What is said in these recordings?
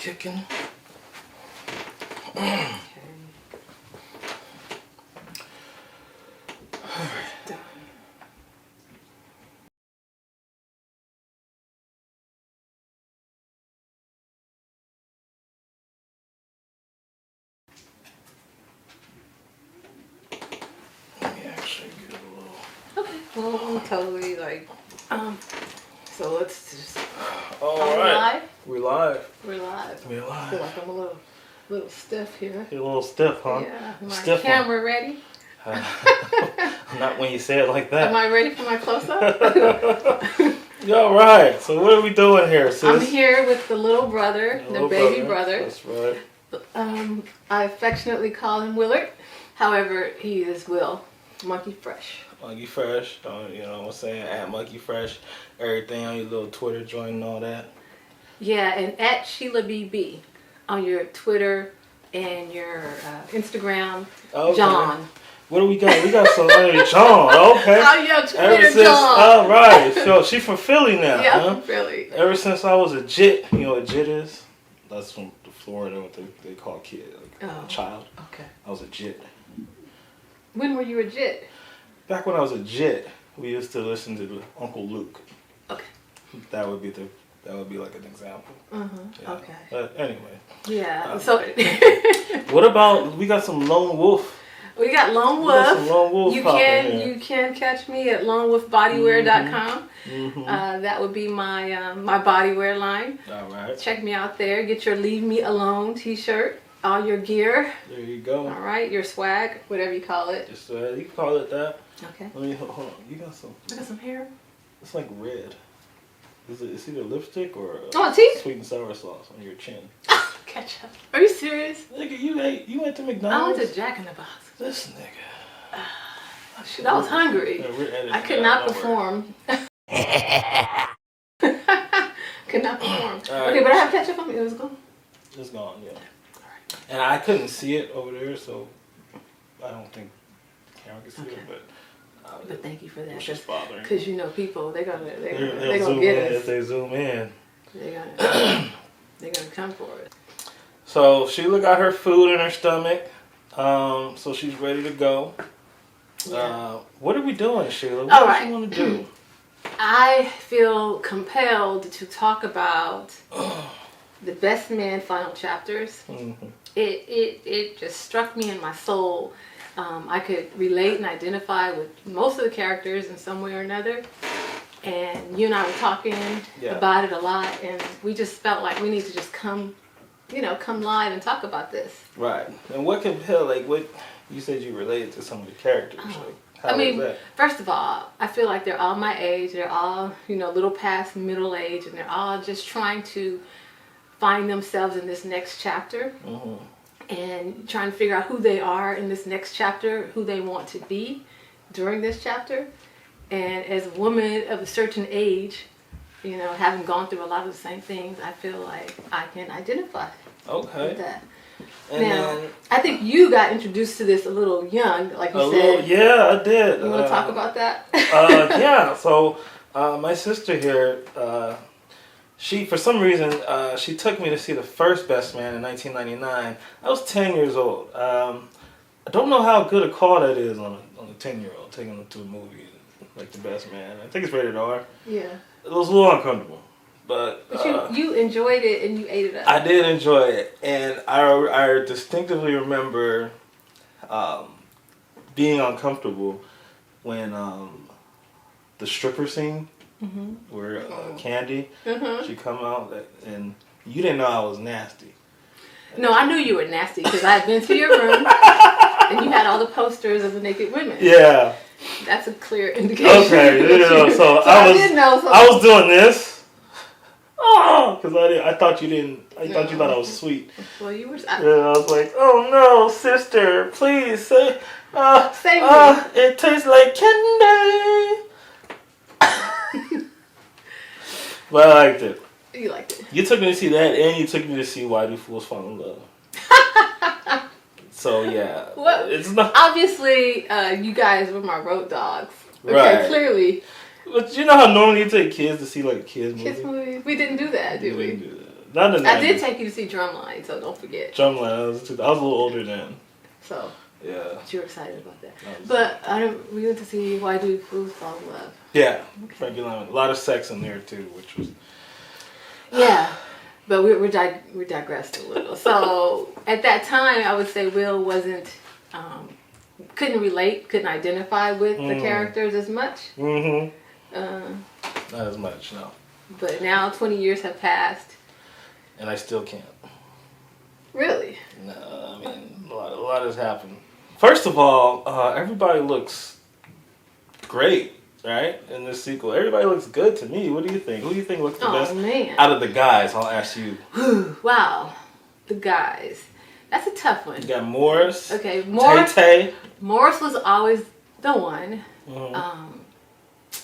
kicking. Okay. Done. Let me actually get a little. Okay. Well, I'm totally like, so let's just. All Are we right. live? We live. We're live. We I feel live. like I'm a little stiff here. You're a little stiff, huh? Yeah. My Stiff one. camera ready? Not when you say it like that. Am I ready for my close-up? Yeah, all right. So what are we doing here, sis? I'm here with the little brother, Your the little baby brother. That's right. I affectionately call him Willard. However, he is Will. Monkey Fresh. Monkey Fresh. You know what I'm saying? At Monkey Fresh. Everything on your little Twitter joint and all that. Yeah, and at Sheila BB on your Twitter and your Instagram. Okay. John. What do we got? We got some John. Okay. Oh, your Twitter, Ever since, John. all right. So she from Philly now, Yeah, huh? from Philly. Ever since I was a jit, you know what jit is? That's from Florida, what they call a kid, like a child. Okay. I was a jit. When were you a jit? Back when I was a jit, we used to listen to Uncle Luke. Okay. That would be like an example. Yeah. Okay. But anyway. Yeah. So What about we got some Lone Wolf? we got Lone We got Wolf. some Lone Wolf You popping can here. you can catch me at lonewolfbodywear.com. Mhm. That would be my my bodywear line. All right. Check me out there. Get your Leave Me Alone t-shirt, all your gear. There you go. All right, your swag, whatever you call it. Just you can call it that. Okay. Let me hold on. You got some. I got some hair. It's like red. It's either lipstick or Oh, teeth? sweet and sour sauce on your chin. Ketchup. Are you serious? Nigga, you went to I McDonald's? went to Jack in the Box. This nigga. Shoot, I was hungry. Yeah, we're editing I could that, not don't perform. Could not perform. All right. Okay, but I have ketchup on me. It was gone. worry. It's gone, yeah. And I couldn't see it over there, so I don't think the camera can see Okay. it, But thank you for that. it's just bothering. Because you know people, they're gonna They'll gonna zoom get in us. if they zoom in. They're gonna come for us. So Sheila got her food in her stomach, so she's ready to go. Yeah. What are we doing, Sheila? What All do right. you want to do? I feel compelled to talk about the Best Man final chapters. Mhm. It just struck me in my soul. I could relate and identify with most of the characters in some way or another. And you and I were talking about it a lot, and we just felt like we need to just come live and talk about this. Right. And what compelled, like, what you said you related to some of the characters? Like, how I mean, was that? first of all, I feel like they're all my age. They're all, a little past middle age, and they're all just trying to find themselves in this next chapter Mhm. and trying to figure out who they are in this next chapter, who they want to be during this chapter. And as a woman of a certain age, having gone through a lot of the same things, I feel like I can identify Okay. with that. And Now, then I think you got introduced to this a little young, like you said. yeah, I did. You want to talk about that? Yeah. So my sister here, she for some reason she took me to see the first Best Man in 1999. I was 10 years old. I don't know how good a call that is on a 10-year-old taking them to a movie like the Best Man. I think it's rated R. Yeah. It was a little uncomfortable, but you enjoyed it and you ate it up. I did enjoy it, and I distinctively remember being uncomfortable when the stripper scene where Candy she come out and you didn't know I was nasty. No, I knew you were nasty because I had been to your room and you had all the posters of the naked women. Yeah. That's a clear indication. Okay. So I was doing this. Oh, because I thought you didn't. I thought you thought I was sweet. Well, you were. I was like, oh no, sister, please say. Save me. It tastes like candy. But I liked it. You liked it. You took me to see that, and you took me to see Why Do Fools Fall in Love. So yeah, Well, it's not. Obviously, you guys were my road dogs. Okay, Right. Clearly. But you know how normally you take kids to see like a kids movie. Kids movies. We didn't do that, did we? Didn't do that. Not the 90s. I did take you to see Drumline, so don't forget. Drumline. I was a little older then. So. Yeah. But you were excited about that. But we went to see Why Do Fools Fall in Love. Yeah. Okay. Frankie Lyman. A lot of sex in there too, which was. Yeah. But we digressed a little. So at that time, I would say Will wasn't, couldn't relate, couldn't identify with the characters as much. Mm-hmm. Not as much, no. But now 20 years have passed. And I still can't. Really? No, I mean, a lot has happened. First of all, everybody looks great, right? In this sequel. Everybody looks good to me. What do you think? Who do you think looks the best man. out of the guys? I'll ask you. Wow. The guys. That's a tough one. You got Morris. Okay, Morris. Tay. Morris was always the one. Mm-hmm.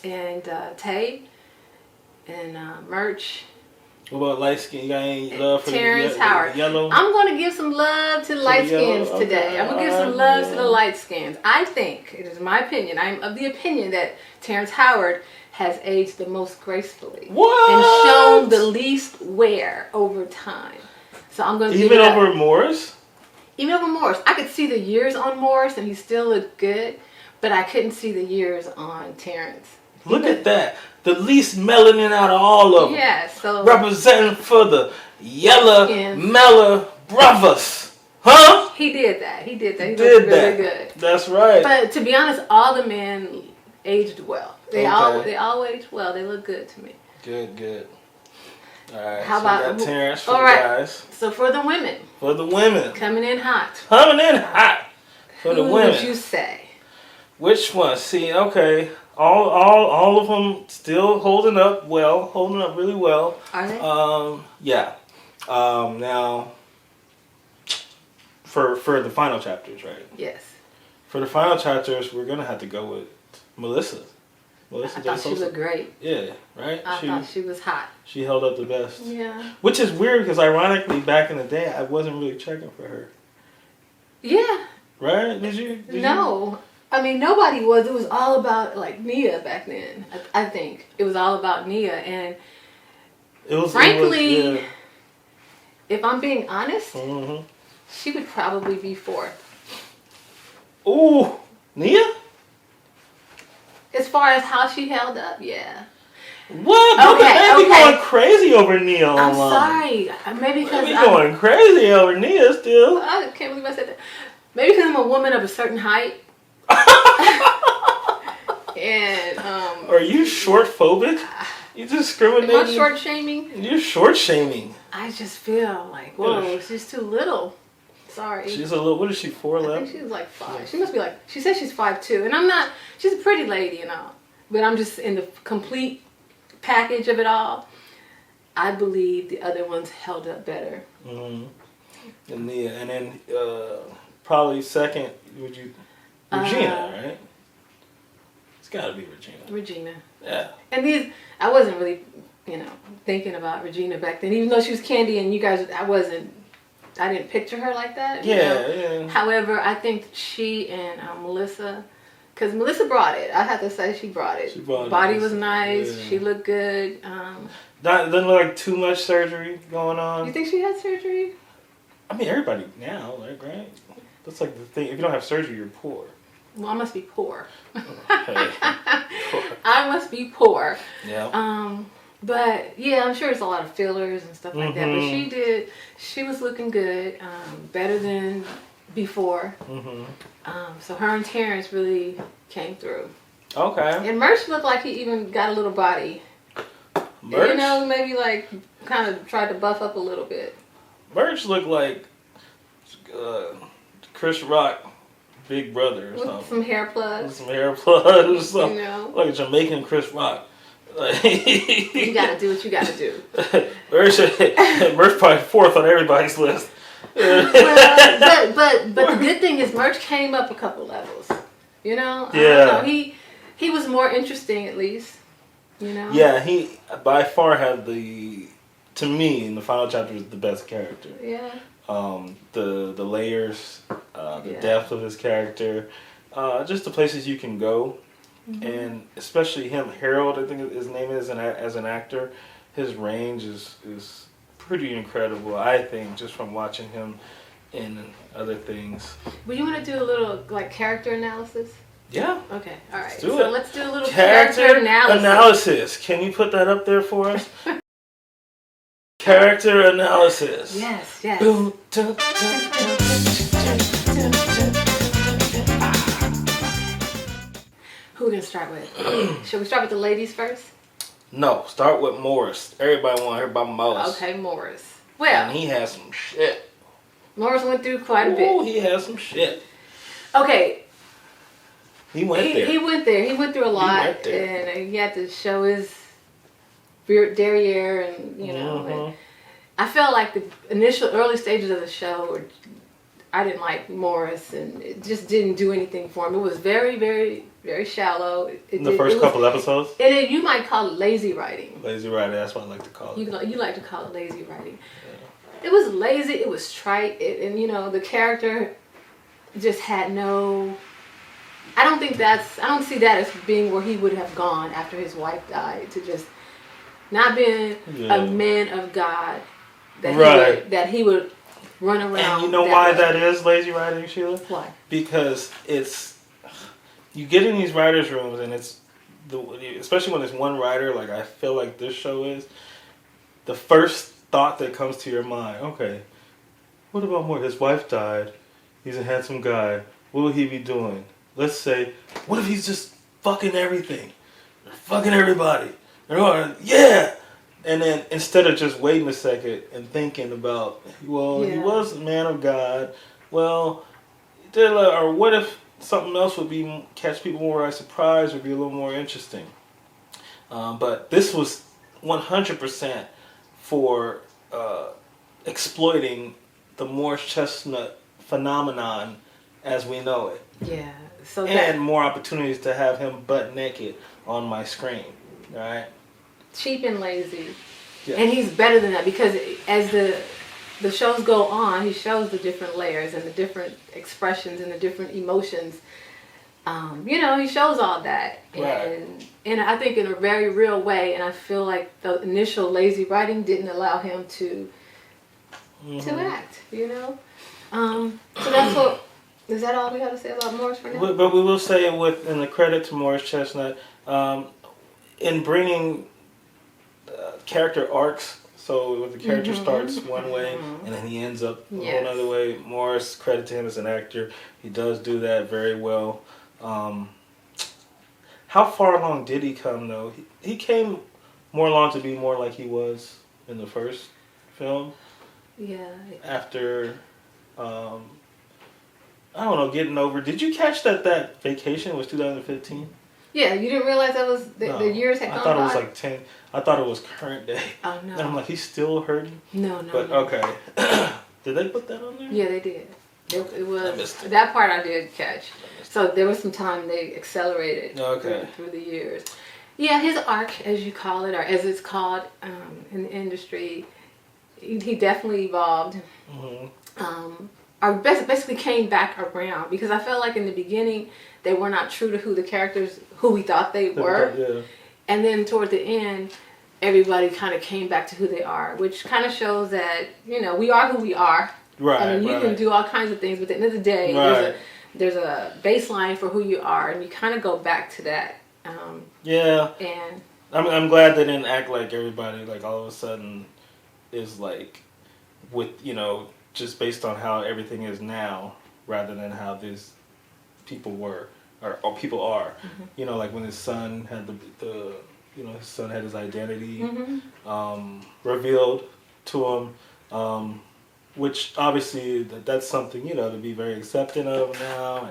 And Tay. And Murch. What about light skin? You got any love for Terrence the Howard. yellow? I'm going to give some love to the light skins today. I'm going to give some love to the light skins. I think, it is my opinion, I'm of the opinion that Terrence Howard has aged the most gracefully. What? And shown the least wear over time. So I'm going to give it Even over Morris? Even over Morris. I could see the years on Morris and he still looked good, but I couldn't see the years on Terrence. Look at that. The least melanin out of all of them. Yeah, so... Representing for the yellow Skins. Mela brothers. Huh? He did that. He did that. He Did looked that. really good. That's right. But to be honest, all the men aged well. They Okay. all aged well. They look good to me. Good. All right. How so we about got Terrence for all the right. guys? So for the women, For the women. coming in hot. Coming in hot. For the Who women. would you say? Which one? See, okay. All of them still holding up well. Holding up really well. Are they? Yeah. Now, for the final chapters, right? Yes. For the final chapters, we're gonna have to go with Melissa. I thought she looked great. Yeah, right. I thought she was hot. She held up the best. Yeah. Which is weird because ironically, back in the day, I wasn't really checking for her. Yeah. Right? Did you? No. I mean, nobody was. It was all about, like, Nia back then. I think. It was all about Nia. And frankly, if I'm being honest, she would probably be fourth. Ooh, Nia? As far as how she held up, yeah. What? Okay, They be going crazy over Nia online. I'm sorry. Maybe because They be going crazy over Nia still. I can't believe I said that. Maybe because I'm a woman of a certain height. And Are you short phobic? You discriminating? am I short shaming? You're short shaming. I just feel like, whoa, she's too little. Sorry. She's a little. What is she? 4'11"? I think she's like 5. She must be like. She says she's 5'2", and I'm not. She's a pretty lady and all, but I'm just in the complete package of it all. I believe the other ones held up better. Mm-hmm. And Nia, and then probably second. Would you? Regina, right? It's got to be Regina. Regina. Yeah. And these, I wasn't really, thinking about Regina back then. Even though she was Candy, and you guys, I didn't picture her like that. Yeah. However, I think she and Melissa, because Melissa brought it. I have to say she brought it. She brought it. Body was nice. Yeah. She looked good. Doesn't look like too much surgery going on. You think she had surgery? I mean, everybody now, like, right? That's like the thing. If you don't have surgery, you're poor. Well, I must be poor. Okay. Poor. I must be poor. Yeah. But yeah, I'm sure it's a lot of fillers and stuff like that. But she was looking good, better than before. So her and Terrence really came through. Okay. And Murch looked like he even got a little body. Murch? Maybe like kind of tried to buff up a little bit. Murch looked like Chris Rock, Big Brother or With something. some hair plugs. With some hair plugs or something. Like a Jamaican Chris Rock. You gotta do what you gotta do. Murch probably fourth on everybody's list. Well, but the good thing is Murch came up a couple levels. Yeah. I don't know. He was more interesting at least. Yeah, he by far had to me in the final chapter was the best character. Yeah. The layers, the depth of his character, just the places you can go. And especially him, Harold, I think his name is, as an actor, his range is pretty incredible, I think, just from watching him in other things. Well, you want to do a little like character analysis? Yeah. Okay. All right. Let's do so it. let's do a little Character analysis. analysis. Can you put that up there for us? Character analysis. Yes. Yes. Boom, dun, dun, dun. Who we gonna start with? Should we start with the ladies first? No, start with Morris. Everybody want to hear about Morris. Okay, Morris. Well, and he has some shit. Morris went through quite a bit. Oh, he has some shit. Okay. He went there. He went there. He went through a lot, and he had to show his derriere, and you know. And I felt like the initial early stages of the show, I didn't like Morris, and it just didn't do anything for him. It was very, very, very shallow. In the first couple episodes? And you might call it lazy writing. Lazy writing, that's what I like to call it. You like to call it lazy writing. Yeah. It was lazy, it was trite, and you know, the character just had no... I don't see that as being where he would have gone after his wife died, to just not being a man of God, that he would run around. And you know why that is lazy writing, Sheila? Why? Because you get in these writers' rooms, and especially when it's one writer, like I feel like this show is, the first thought that comes to your mind, okay, what about more? His wife died. He's a handsome guy. What will he be doing? Let's say, what if he's just fucking everything? Fucking everybody. Yeah! And then instead of just waiting a second and thinking about, he was a man of God. Well, or what if something else would catch people more by surprise or be a little more interesting? But this was 100% for exploiting the Morris Chestnut phenomenon as we know it. Yeah. And more opportunities to have him butt naked on my screen, right? Cheap and lazy. Yeah. And he's better than that, because as the shows go on, he shows the different layers and the different expressions and the different emotions. You know, he shows all that. Right. And I think in a very real way, and I feel like the initial lazy writing didn't allow him to act, you know? So that's what... Is that all we have to say about Morris for now? But we will say it in the credit to Morris Chestnut, in bringing character arcs. So the character starts one way and then he ends up a whole other way. Morris, credit to him as an actor, he does do that very well. How far along did he come though? He came more along to be more like he was in the first film. Yeah. After. I don't know, getting over. Did you catch that vacation was 2015? Yeah, you didn't realize that was the years had gone by? I thought it was like 10. I thought it was current day. Oh, no. And I'm like, he's still hurting? No. But, okay. Did they put that on there? Yeah, they did. It was, I missed it. that part I did catch. So there was some time they accelerated through the years. Yeah, his arc, as you call it, or as it's called in the industry, he definitely evolved. Or basically came back around, because I felt like in the beginning they were not true to who we thought they were. Yeah. And then toward the end, everybody kind of came back to who they are, which kind of shows that, you know, we are who we are. Right. I mean, you can do all kinds of things, but at the end of the day, there's a baseline for who you are, and you kind of go back to that. And I'm glad they didn't act like everybody, like all of a sudden is like, with, you know, just based on how everything is now, rather than how these people were or people are. You know, like when his son had his son had his identity revealed to him, which obviously that's something, you know, to be very accepting of now,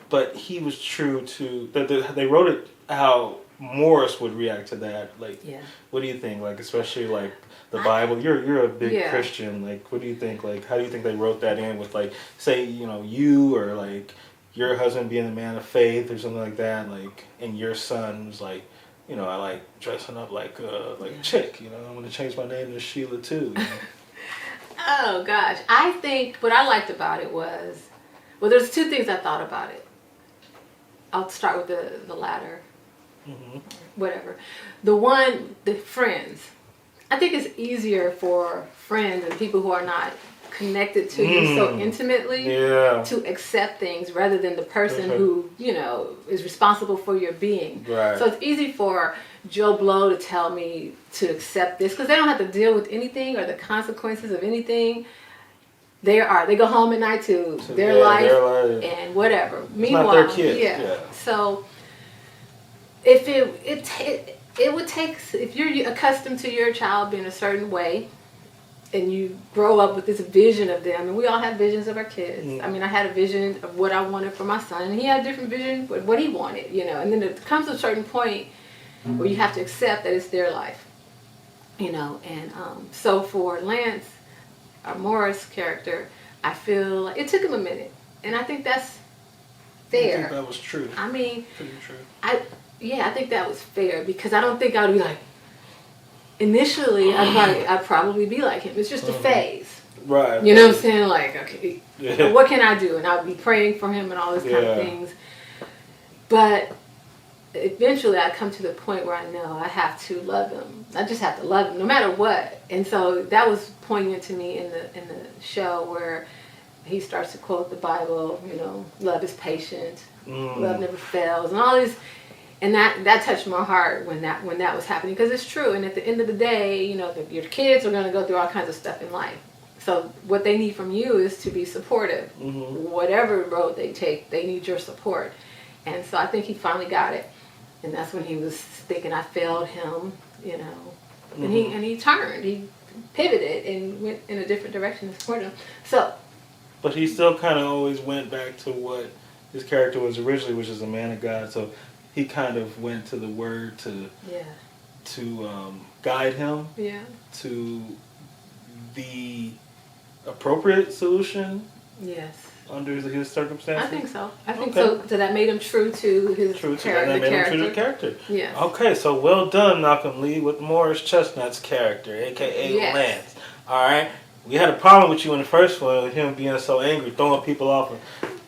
but he was true to they wrote it how Morris would react to that. Like, what do you think? Like, especially like the Bible. You're a big Christian. Like, what do you think? Like, how do you think they wrote that in with, like, say, you know, you or like your husband being a man of faith or something like that. Like, and your son was like, you know, I like dressing up like a chick. You know, I'm gonna change my name to Sheila too. You know? Oh gosh, I think what I liked about it was, well, there's two things I thought about it. I'll start with the latter. Whatever. The one, the friends. I think it's easier for friends and people who are not connected to you so intimately to accept things rather than the person who, you know, is responsible for your being. Right. So it's easy for Joe Blow to tell me to accept this because they don't have to deal with anything or the consequences of anything. They go home at night to their life and whatever. Meanwhile, not their kid. Yeah. So if it would take, if you're accustomed to your child being a certain way, and you grow up with this vision of them, and we all have visions of our kids. I mean, I had a vision of what I wanted for my son, and he had a different vision of what he wanted, you know. And then it comes to a certain point where you have to accept that it's their life, you know. And so for Lance, our Morris character, I feel like it took him a minute, and I think that's fair. I think that was true. I mean, pretty true. I think that was fair because I don't think I would be like. Initially, I'd probably be like him. It's just a phase. Right. You know what I'm saying? Like, okay, what can I do? And I'll be praying for him and all this kind of things. But eventually I come to the point where I know I have to love him. I just have to love him no matter what. And so that was poignant to me in the show where he starts to quote the Bible, you know, love is patient, love never fails, and all these. And that touched my heart when that was happening because it's true. And at the end of the day, you know, your kids are going to go through all kinds of stuff in life. So what they need from you is to be supportive. Whatever road they take, they need your support. And so I think he finally got it. And that's when he was thinking I failed him, you know. And he turned, he pivoted and went in a different direction to support him. So. But he still kind of always went back to what his character was originally, which is a man of God. So. He kind of went to the Word to guide him to the appropriate solution. Yes. Under his circumstances. I think so. I think so. So that made him true to his character. Yeah. Okay, so well done, Malcolm Lee, with Morris Chestnut's character, aka Lance. All right. We had a problem with you in the first one, with him being so angry, throwing people off of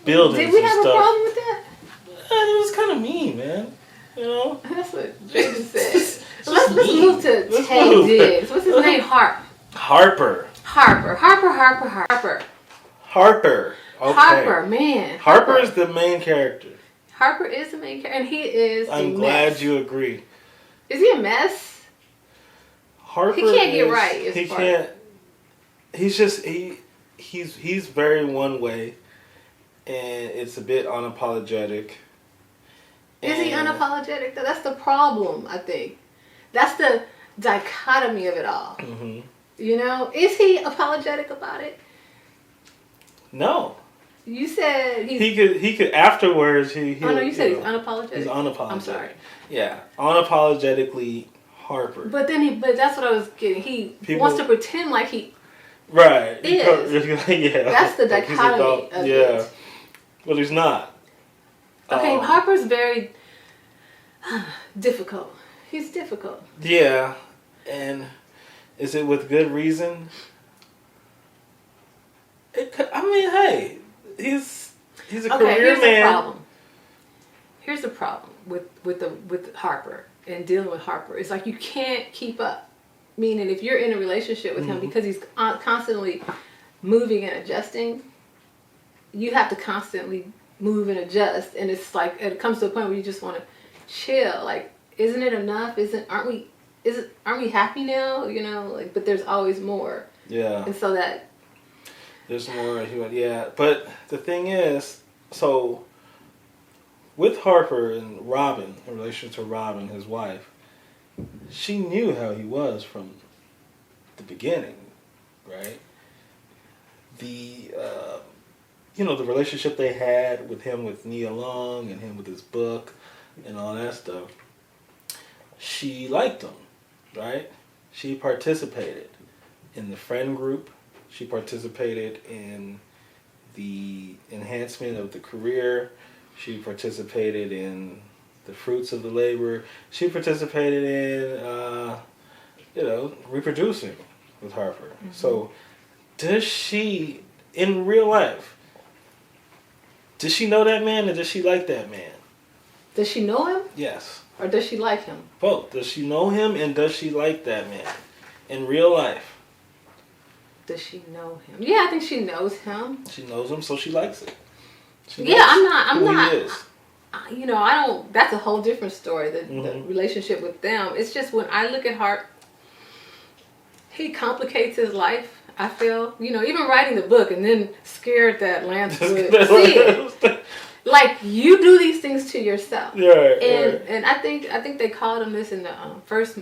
buildings. Did we have a problem with that? It was kind of mean, man. You know? That's what Jason said. Let's move to Tay Diggs. What's his name? Harper. Harper. Okay. Harper, man. Harper is the main character. Harper is the main character, and he is I'm glad you agree. Is he a mess? Harper he can't get right. He can't. He's just he's very one way, and it's a bit unapologetic. Is he unapologetic? That's the problem, I think. That's the dichotomy of it all. Mm-hmm. You know? Is he apologetic about it? No. You said he could afterwards he oh no, you said he's unapologetic. He's unapologetic. I'm sorry. Yeah. Unapologetically Harper. But that's what I was getting. He wants to pretend like he right. is. Yeah. That's the dichotomy of it. But he's not. Okay, Harper's very difficult. He's difficult. Yeah, and is it with good reason? Hey, he's a career man. Here's the problem with Harper and dealing with Harper. It's like you can't keep up. Meaning, if you're in a relationship with him because he's constantly moving and adjusting, you have to constantly move and adjust, and it's like it comes to a point where you just want to chill. Like, isn't it enough? Aren't we happy now? You know, like, but there's always more. Yeah. And so that there's more. Yeah, but the thing is, so with Harper and Robin, in relation to Robin, his wife, she knew how he was from the beginning, right? The relationship they had with him with Nia Long and him with his book and all that stuff, she liked him, right? She participated in the friend group. She participated in the enhancement of the career. She participated in the fruits of the labor. She participated in, reproducing with Harper. Mm-hmm. So does she, in real life, does she know that man or does she like that man? Does she know him? Yes. Or does she like him? Both. Does she know him and does she like that man? in real life. Does she know him? Yeah, I think she knows him. She knows him, so she likes it. I'm who not. He is. I don't. That's a whole different story. The relationship with them. It's just when I look at Harp, he complicates his life. I feel, even writing the book and then scared that Lance would see it. Like, you do these things to yourself. Yeah, right, and I think they called him this in the first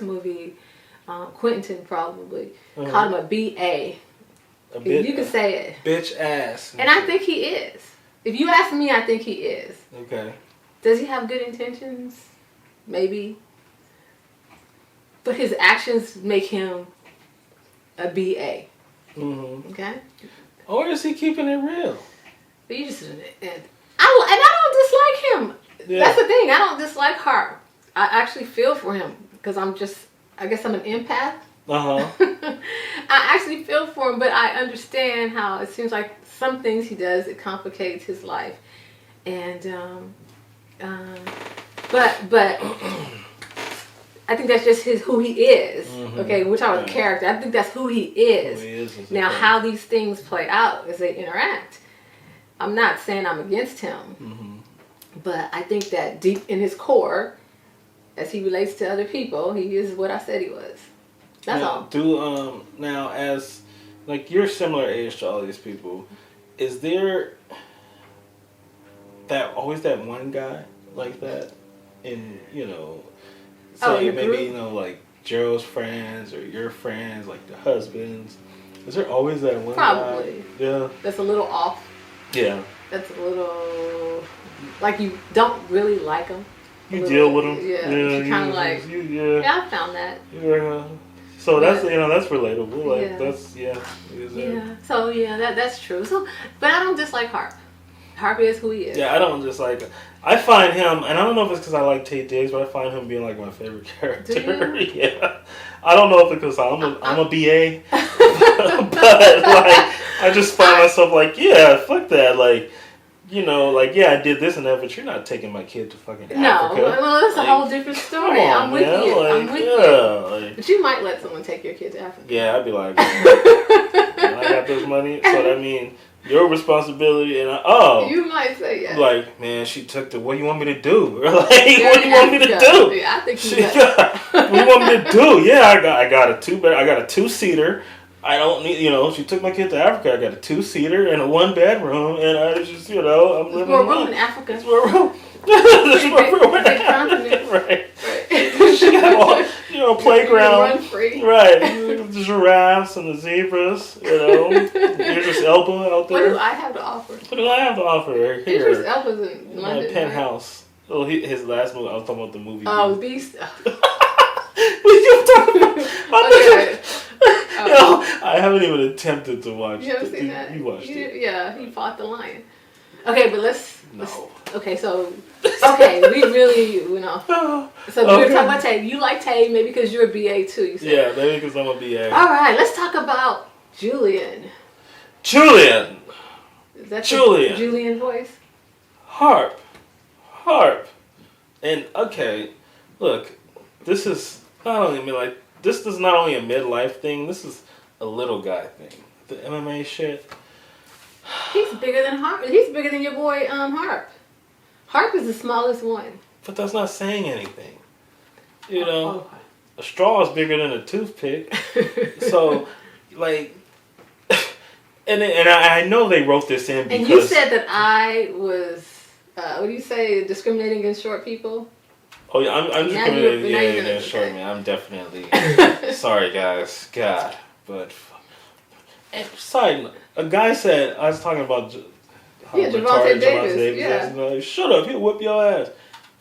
movie. Quentin probably called him a BA. You can say it. Bitch ass. And I think he is. If you ask me, I think he is. Okay. Does he have good intentions? Maybe. But his actions make him a BA. Mm-hmm. Okay? Or is he keeping it real? But you just... I don't dislike him. Yeah. That's the thing. I don't dislike Harp. I actually feel for him. Because I guess I'm an empath. Uh-huh. I actually feel for him, but I understand how it seems like some things he does, it complicates his life. And, but I think that's just who he is. Mm-hmm. Okay, we're talking about character. I think that's who he is. Who he is now, how these things play out as they interact. I'm not saying I'm against him, but I think that deep in his core, as he relates to other people, he is what I said he was. That's all. Now, as like you're similar age to all these people, is there always that one guy like that in maybe like Gerald's friends or your friends, like the husbands? Is there always that one Probably. guy? Yeah. That's a little off. Yeah. That's a little like you don't really like him. You deal with them. Yeah. You kind of like. Yeah, I found that. Yeah. So that's that's relatable. Like that's Yeah. So that's true. So, but I don't dislike Harp. Harp is who he is. Yeah, I don't dislike. I find him, and I don't know if it's because I like Tate Diggs, but I find him being like my favorite character. Do you? Yeah. I don't know if it's because I'm a BA, but like I just find myself like, yeah, fuck that, like. I did this and that, but you're not taking my kid to fucking Africa. No, well, that's a whole different story. I'm with you. I'm with you. But you might let someone take your kid to Africa. Yeah, I'd be like, I got this money, so that means your responsibility, and you might say yes. Like, man, she took what do you want me to do? Or like, what do you want me to do? Yeah, I think what do you want me to do? Yeah, I got a 2-seater. I don't need, she took my kid to Africa. I got a 2-seater and a 1-bedroom, and I just, I'm living. There's more room in Africa. There's more room. There's more room in Africa. Right. She got all, playground. Run free. Right. The giraffes and the zebras, Idris Elba out there. What do I have to offer? What do I have to offer here? Idris Elba's in London. My penthouse. Right? Oh, his last movie, I was talking about the movie. Oh, Beast. You talking about? Okay. I haven't even attempted to watch. You haven't seen that? You watched it. Yeah, he fought the lion. Okay, but let's. Okay, we really, So we were talking about Tay. You like Tay maybe because you're a BA too. You said. Yeah, maybe because I'm a BA. All right, let's talk about Julian. Is that the Julian voice? Harp. And okay, look, this is not only this is not only a midlife thing. This is a little guy thing. The MMA shit. He's bigger than Harp. He's bigger than your boy Harp. Harp is the smallest one. But that's not saying anything. A straw is bigger than a toothpick. So, like, and I know they wrote this in because. And you said that I was, what do you say, discriminating against short people? Oh yeah, I'm discriminating against short men. I'm definitely sorry, guys. God, but. And sorry, a guy said I was talking about. Gervonta Davis. Yeah. Like, shut up! He'll whip your ass.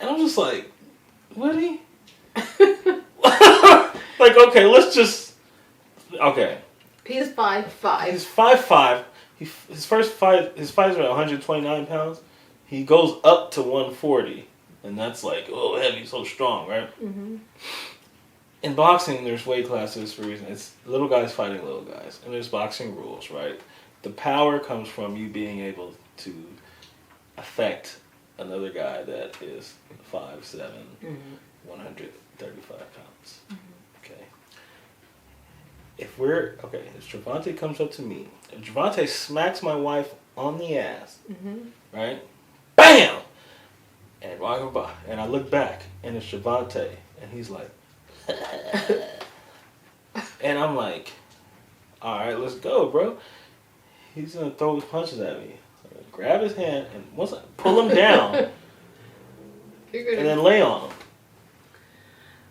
And I'm just like, really? Like, okay, let's just. Okay. He's 5'5". He's 5'5". His first fight, his fights are 129 pounds. He goes up to 140, and that's like, oh, heavy, so strong, right? Mm-hmm. In boxing, there's weight classes for a reason. It's little guys fighting little guys, and there's boxing rules, right? The power comes from you being able to affect another guy that is 5'7", 135 pounds. Mm-hmm. Okay. if Javante comes up to me, if Javante smacks my wife on the ass, right? BAM! And walking by, and I look back, and it's Javante, and he's like, and I'm like, all right, let's go, bro. He's gonna throw his punches at me. Grab his hand and once I pull him down, and then lay on him.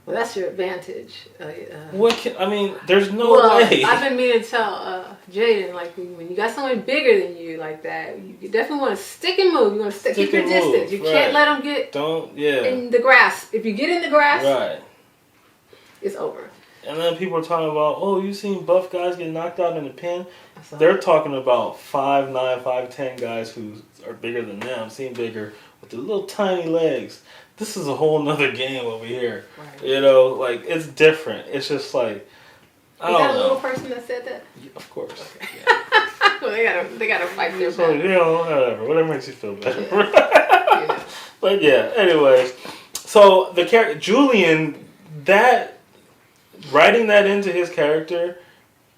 Well, that's your advantage. There's no way. I've been meaning to tell Jaden, like, when you got someone bigger than you like that, you definitely want to stick and move. You want to keep your distance. You can't let them get in the grasp. If you get in the grasp, it's over. And then people are talking about, oh, you seen buff guys get knocked out in the pen? They're talking about 5'9", 5'10" guys who are bigger than them, seem bigger, with the little tiny legs. This is a whole nother game over here. Right. You know, like, it's different. It's just like, I don't know. Is that a little person that said that? Yeah, of course. Okay, yeah. Well, they gotta fight their battle. You know, whatever makes you feel better. Yeah. But yeah, anyways. So, the character, Julian, writing that into his character,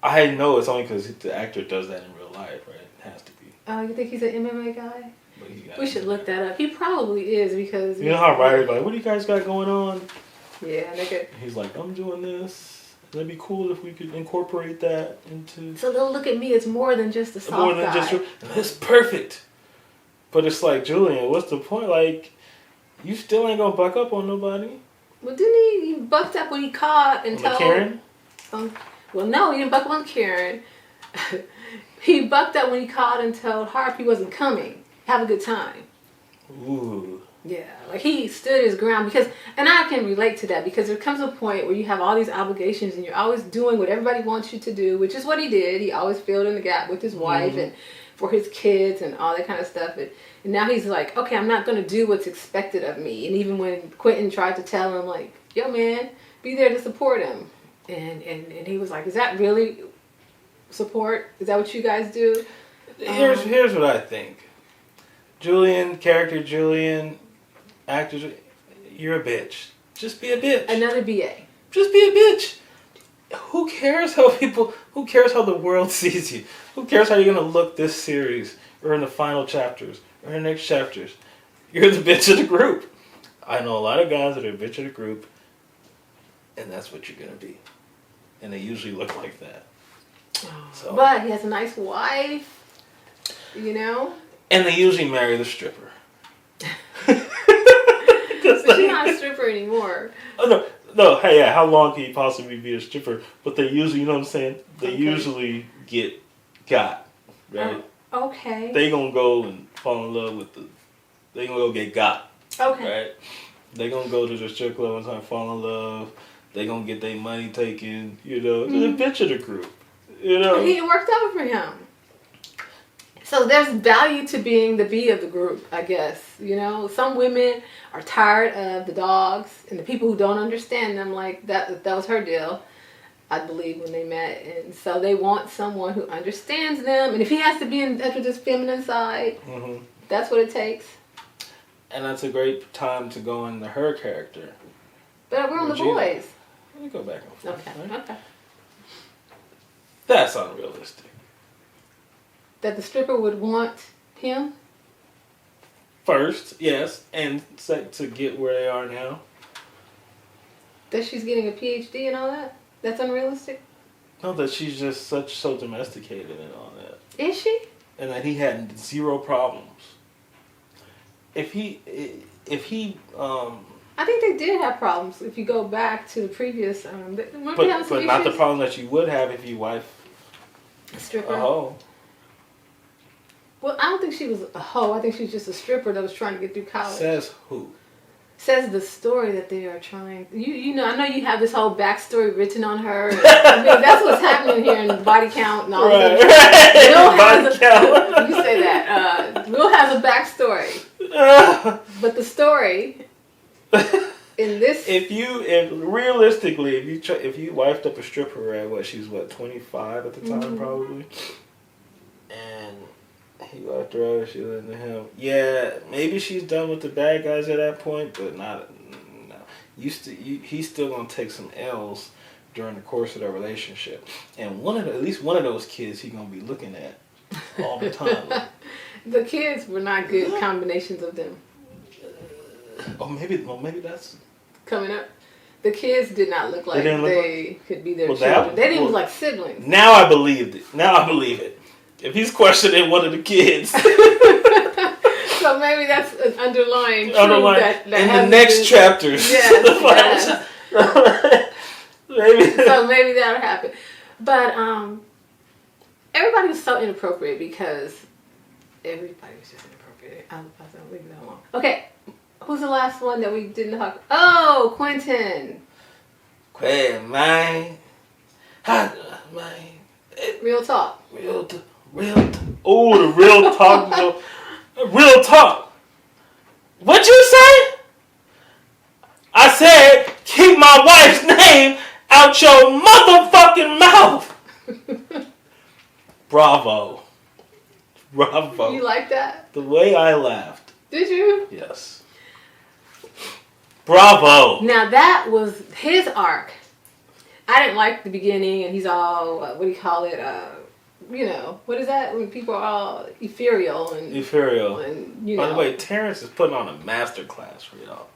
I know it's only because the actor does that in real life, right? It has to be. Oh, you think he's an MMA guy? We should look that up. He probably is because... You know how writers are like, what do you guys got going on? Yeah, they could... He's like, I'm doing this. That'd be cool if we could incorporate that into... So they'll look at me as more than just a soft guy. It's perfect. But it's like, Julian, what's the point? Like, you still ain't gonna buck up on nobody. Well, didn't he bucked up when he caught and told... Karen? Well, no, he didn't buck up on Karen. He bucked up when he called and told Harp he wasn't coming. Have a good time. Ooh. Yeah, like he stood his ground and I can relate to that because there comes a point where you have all these obligations and you're always doing what everybody wants you to do, which is what he did. He always filled in the gap with his wife and for his kids and all that kind of stuff. And now he's like, okay, I'm not going to do what's expected of me. And even when Quentin tried to tell him, like, yo, man, be there to support him. And he was like, is that really support? Is that what you guys do? Here's what I think. Julian, actor, you're a bitch. Just be a bitch. Another BA. Just be a bitch. Who cares how the world sees you? Who cares how you're going to look this series or in the final chapters or in the next chapters? You're the bitch of the group. I know a lot of guys that are a bitch of the group, and that's what you're going to be. And they usually look like that. So. But he has a nice wife, you know? And they usually marry the stripper. But she's not a stripper anymore. Oh, no. Hey, yeah, how long can you possibly be a stripper? But they usually, you know what I'm saying? They usually got, right? Okay. They gonna go and fall in love they gonna go get got. Okay. Right? They gonna go to the strip club and start fall in love. They gonna get their money taken, you know. The bitch of the group, you know. It worked out for him. So there's value to being the B of the group, I guess. You know, some women are tired of the dogs and the people who don't understand them. Like that was her deal, I believe, when they met. And so they want someone who understands them. And if he has to be in touch with his feminine side, that's what it takes. And that's a great time to go into her character. But we're on the boys. Let me go back and forth. Okay. That's unrealistic. That the stripper would want him? First, yes, and to get where they are now. That she's getting a PhD and all that? That's unrealistic? No, that she's just so domesticated and all that. Is she? And that he had zero problems. If he I think they did have problems if you go back to the previous but not the problem that you would have if you wife a stripper. A hoe. Well, I don't think she was a hoe. I think she was just a stripper that was trying to get through college. Says who? Says the story that they are trying. You know, I know you have this whole backstory written on her. I mean, that's what's happening here in Body Count and all that. Right. You say that. Will has a backstory. But the story in this, if you wifed up a stripper at she was 25 at the time probably, and he left her, she went to him. Yeah, maybe she's done with the bad guys at that point, but not. No, he's still gonna take some L's during the course of their relationship, and at least one of those kids he gonna be looking at all the time. The kids were not good combinations of them. Maybe that's coming up. The kids did not look like they could be their children. They didn't look like siblings. Now I believed it. Now I believe it. If he's questioning one of the kids. So maybe that's an underlying truth that in the next chapters. Yes. Maybe. So maybe that'll happen. But everybody was so inappropriate because everybody was just inappropriate. I'm going to leave that alone. Okay. Who's the last one that we didn't talk? Oh, Quentin. Man. Real talk. Oh, the real talk. Real talk. What'd you say? I said, keep my wife's name out your motherfucking mouth. Bravo. You like that? The way I laughed. Did you? Yes. Bravo. Now that was his arc. I didn't like the beginning, and he's all what do you call it? What is that when people are all ethereal and By the way, Terrence is putting on a master class for y'all.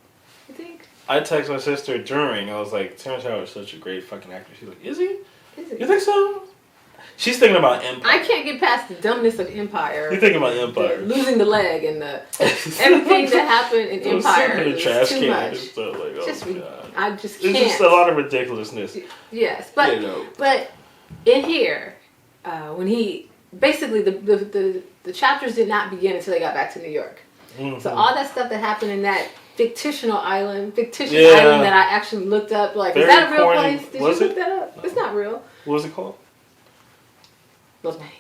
You think? I texted my sister during. I was like, Terrence Howard is such a great fucking actor. She's like, is he? Is he? You think so? She's thinking about Empire. I can't get past the dumbness of Empire. You're thinking about Empire. Losing the leg and everything that happened in Empire in the trash too can much. And stuff like, God. I just can't. It's just a lot of ridiculousness. Yes, but but in here, when he basically the chapters did not begin until they got back to New York. Mm-hmm. So all that stuff that happened in that fictitious island that I actually looked up, like, is that a real place? Did you look that up? No. It's not real. What was it called?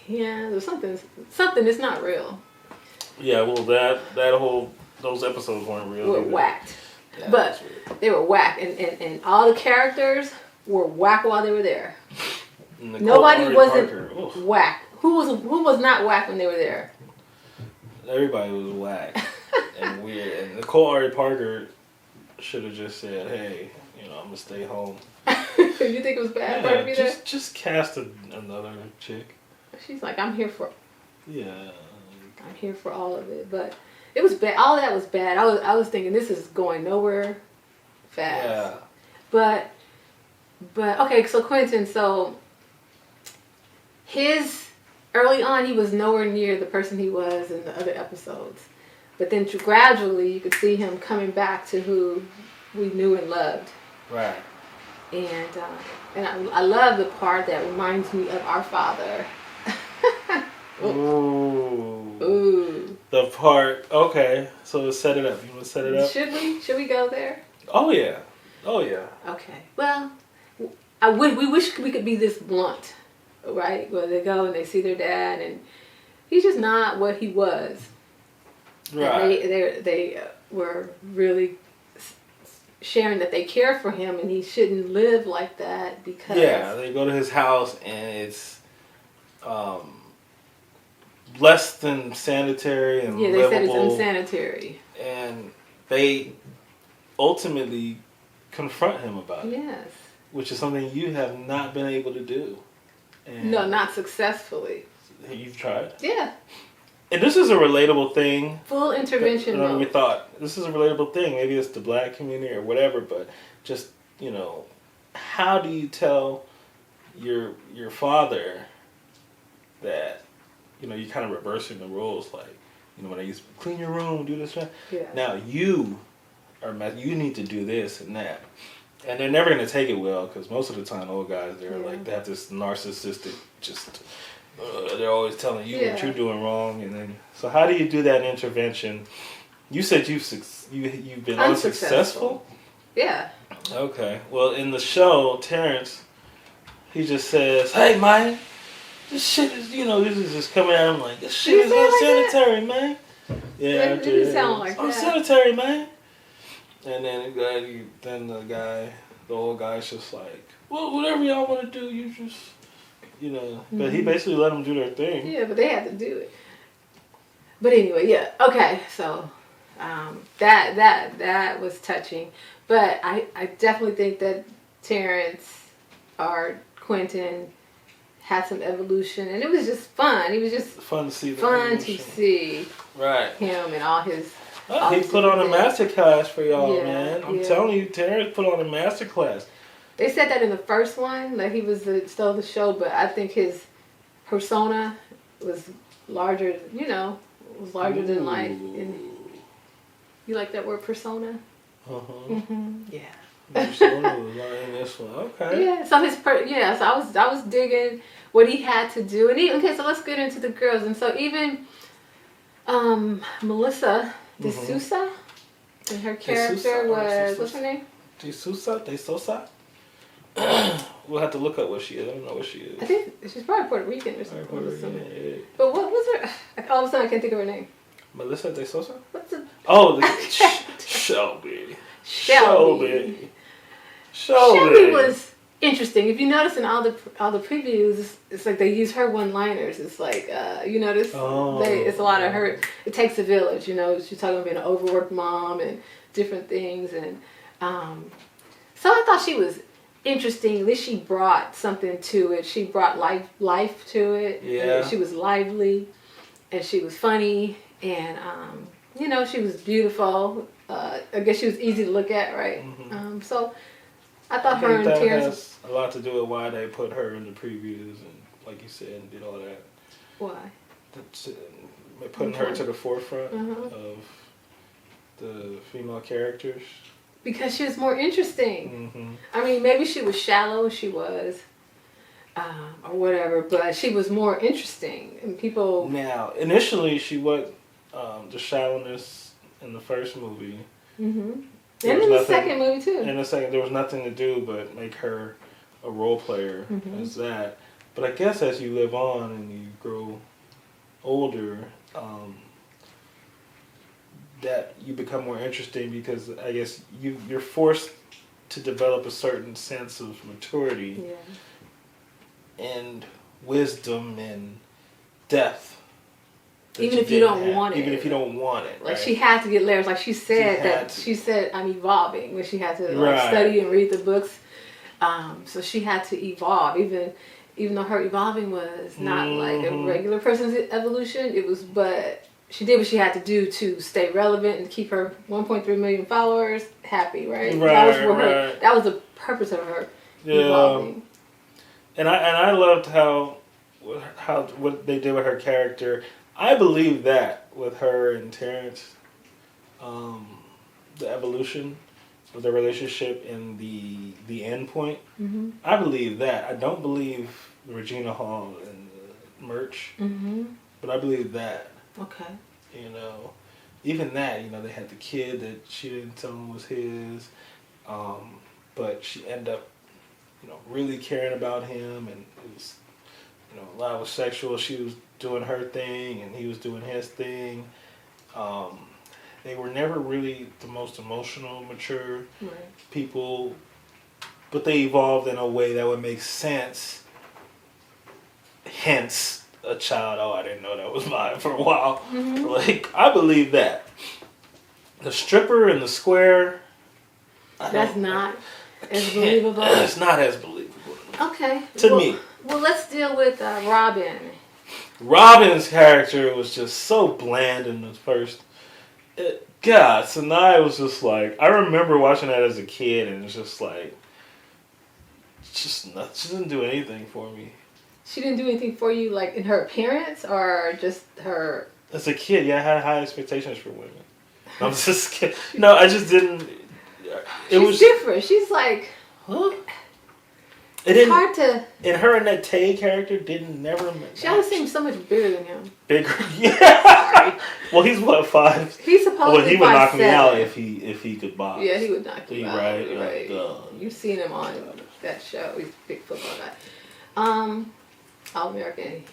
Yeah, there's something that's not real. Yeah, well, those episodes weren't real. Were whacked. Yeah, but they were whacked, and all the characters were whack while they were there. Nobody wasn't whack. Who was not whack when they were there? Everybody was whack and weird. And Nicole Ari Parker should have just said, "Hey, I'm gonna stay home." You think it was bad for her to be there? Just cast another chick. She's like, I'm here for. Yeah. I'm here for all of it, but it was bad. All that was bad. I was thinking this is going nowhere fast. Yeah. But okay, so Quentin, his early on he was nowhere near the person he was in the other episodes, but then gradually you could see him coming back to who we knew and loved. Right. And I love the part that reminds me of Our Father. Ooh. The part. Okay, so let's set it up. You want to set it up? Should we go there? Oh yeah. Okay. Well, we wish we could be this blunt, right? Where they go and they see their dad, and he's just not what he was. Right. And they were really sharing that they care for him and he shouldn't live like that because they go to his house and it's less than sanitary and they livable, said it's unsanitary, and they ultimately confront him about it. Yes, which is something you have not been able to do. And no, not successfully. You've tried? Yeah. And this is a relatable thing. Full intervention mode. We thought this is a relatable thing. Maybe it's the black community or whatever, but just, how do you tell your father that, you kind of reversing the rules, like, when they used to clean your room, do this, yeah. Now you need to do this and that. And they're never going to take it well because most of the time old guys, they have this narcissistic they're always telling you what you're doing wrong, and then so how do you do that intervention? You said you've been unsuccessful. Yeah. Okay. Well, in the show, Terrence, he just says, "Hey, man, this shit is this is just coming at him like this shit is unsanitary, man." Yeah, it didn't sound like that. Unsanitary, man. And then the old guy's just like, "Well, whatever y'all want to do, you just." But he basically let them do their thing. Yeah, but they had to do it. But anyway, yeah. Okay, so that was touching. But I definitely think that Terrence our Quentin had some evolution, and it was just fun. It was just fun to see. Right. Him and all his. He put on a master class for y'all, man. I'm telling you, Terrence put on a master class. They said that in the first one, that he stole the show, but I think his persona was larger. Was larger than life. And you like that word, persona? Yeah. Persona was in this one. Okay. Yeah. So so I was digging what he had to do, and so let's get into the girls, and so even Melissa D'Souza, and her character was what's her name? D'Souza. We'll have to look up what she is. I don't know what she is. I think she's probably Puerto Rican or something. Puerto Rican, yeah. But what was her? All of a sudden, I can't think of her name. Melissa D'Souza? What's the? Oh, Shelby. Shelby was interesting. If you notice in all the previews, it's like they use her one-liners. It's like you notice it's a lot of her. It takes a village. She's talking about being an overworked mom and different things, and so I thought she was interesting. At least she brought something to it. She brought life to it. Yeah. She was lively, and she was funny, and she was beautiful. I guess she was easy to look at, right? Mm-hmm. So I thought her and Terrence has a lot to do with why they put her in the previews and, like you said, and did all that. Why? Putting her to the forefront of the female characters. Because she was more interesting. Mm-hmm. I mean, maybe she was shallow, or whatever, but she was more interesting. And people... Now, initially, she was the shallowness in the first movie. Mm-hmm. And in the second movie, too. In the second, there was nothing to do but make her a role player as that. But I guess as you live on and you grow older... that you become more interesting because I guess you're forced to develop a certain sense of maturity and wisdom and depth. Even if you don't want it. Even if you don't want it. Like she had to get layers. Like she said she said I'm evolving when she had to study and read the books. So she had to evolve. Even though her evolving was not like a regular person's evolution, but she did what she had to do to stay relevant and keep her 1.3 million followers happy, right? That was the purpose of her evolving. And I loved how what they did with her character. I believe that with her and Terrence, the evolution of their relationship and the end point. Mm-hmm. I believe that. I don't believe Regina Hall and Murch, but I believe that. Okay. Even that, they had the kid that she didn't tell him was his, but she ended up, really caring about him, and it was, a lot was sexual. She was doing her thing, and he was doing his thing. They were never really the most emotional, mature people, but they evolved in a way that would make sense. Hence, a child, I didn't know that was mine for a while. Mm-hmm. Like, I believe that. The stripper in the square... That's not as believable? It's not as believable. Okay. To me. Well, let's deal with Robin. Robin's character was just so bland in the first... God, Sanaa was just like... I remember watching that as a kid, and it's just like... Just not, she didn't do anything for me. She didn't do anything for you, like, in her appearance, or just her... As a kid, I had high expectations for women. I'm just kidding. No, I just didn't... She's different. She's like... Huh? It's hard to... And her and that Tay character never... She always seemed so much bigger than him. Bigger? Yeah. Sorry. Well, he's what, 5? He's supposed to be 5'7". Well, he would knock me out if he could box. Yeah, he would knock you out. Right. You've seen him on that show. He's a big football guy. All-American.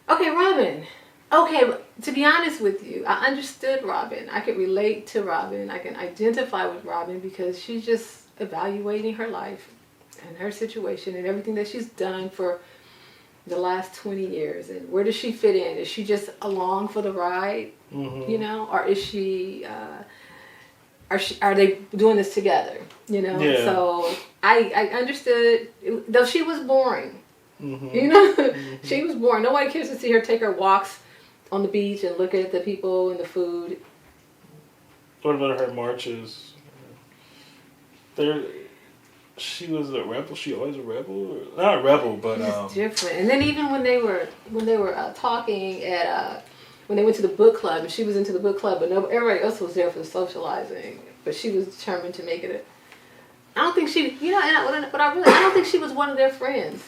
Okay, Robin. Okay, to be honest with you, I understood Robin. I could relate to Robin. I can identify with Robin because she's just evaluating her life and her situation and everything that she's done for the last 20 years. And where does she fit in? Is she just along for the ride? Mm-hmm. Or is she... are they doing this together? You know. Yeah. So I understood, though she was boring. Mm-hmm. You know, she was boring. Nobody cares to see her take her walks on the beach and look at the people and the food. What about her marches? She was a rebel. She always a rebel, not a rebel, but It's different. And then even when they were talking at when they went to the book club, and she was into the book club, but everybody else was there for the socializing. But she was determined to make it. I don't think she, you know, I don't think she was one of their friends.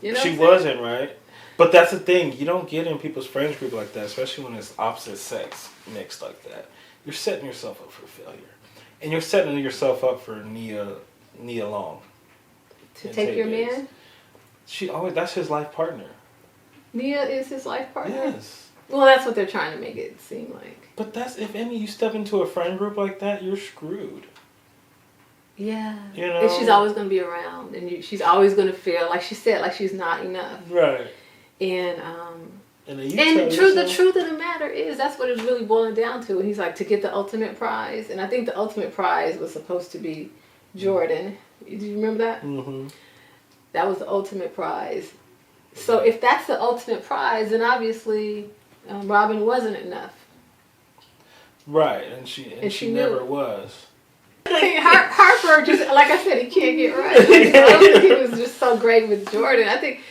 You know, she wasn't, right? But that's the thing. You don't get in people's friends group like that, especially when it's opposite sex mixed like that. You're setting yourself up for failure, and you're setting yourself up for Nia Long to take your man. That's his life partner. Nia is his life partner. Yes. Well, that's what they're trying to make it seem like. But if you step into a friend group like that, you're screwed. Yeah. You know? And she's always going to be around, and she's always going to feel, like she said, like she's not enough. Right. And the truth of the matter is, that's what it's really boiling down to. And he's like, to get the ultimate prize. And I think the ultimate prize was supposed to be Jordan. Do you remember that? Mm-hmm. That was the ultimate prize. So if that's the ultimate prize, then obviously Robin wasn't enough. Right, and she never was. Harper, just like I said, he can't get right. I don't think he was just so great with Jordan. I think,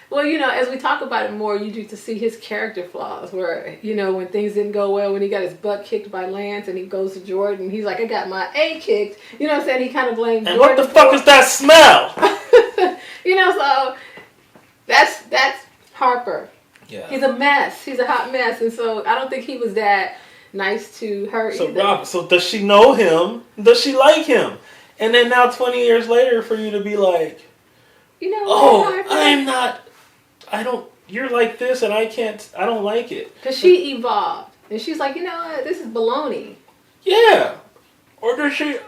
well, you know, as we talk about it more, you get to see his character flaws where, you know, when things didn't go well, when he got his butt kicked by Lance and he goes to Jordan, he's like, I got my A kicked. You know what I'm saying? He kind of blames and Jordan. What the fuck is that smell? You know, so that's Harper. Yeah. He's a mess. He's a hot mess. And so I don't think he was that nice to her either. So does she know him? Does she like him? And then now 20 years later for you to be like, you know, you're like this and I don't like it. Because she evolved. And she's like, you know what, this is baloney. Yeah. Or does she,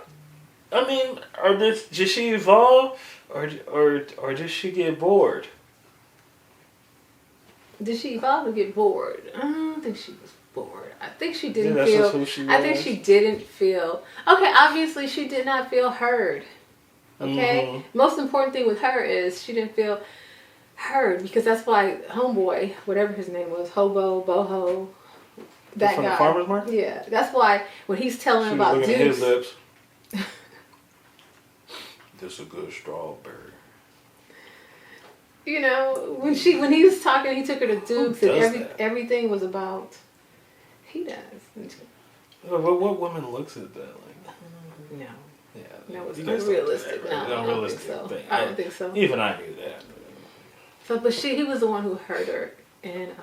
did she evolve or did she get bored? Did she evolve or get bored? I don't think she was bored. I think she didn't that's feel. Just who she was? I think she didn't feel. Okay, obviously she did not feel heard. Okay? Mm-hmm. Most important thing with her is she didn't feel heard, because that's why homeboy, whatever his name was, Hobo, Boho, that from guy. The farmer's market? Yeah. That's why when he's telling she about was looking Dukes. at his lips. This is a good strawberry. You know, when he was talking, he took her to Dukes, and everything was about. He does. What woman looks at that like? No. Yeah. No, it's unrealistic. No, I don't think so. I don't think so. Even I knew that. So, but he was the one who hurt her, and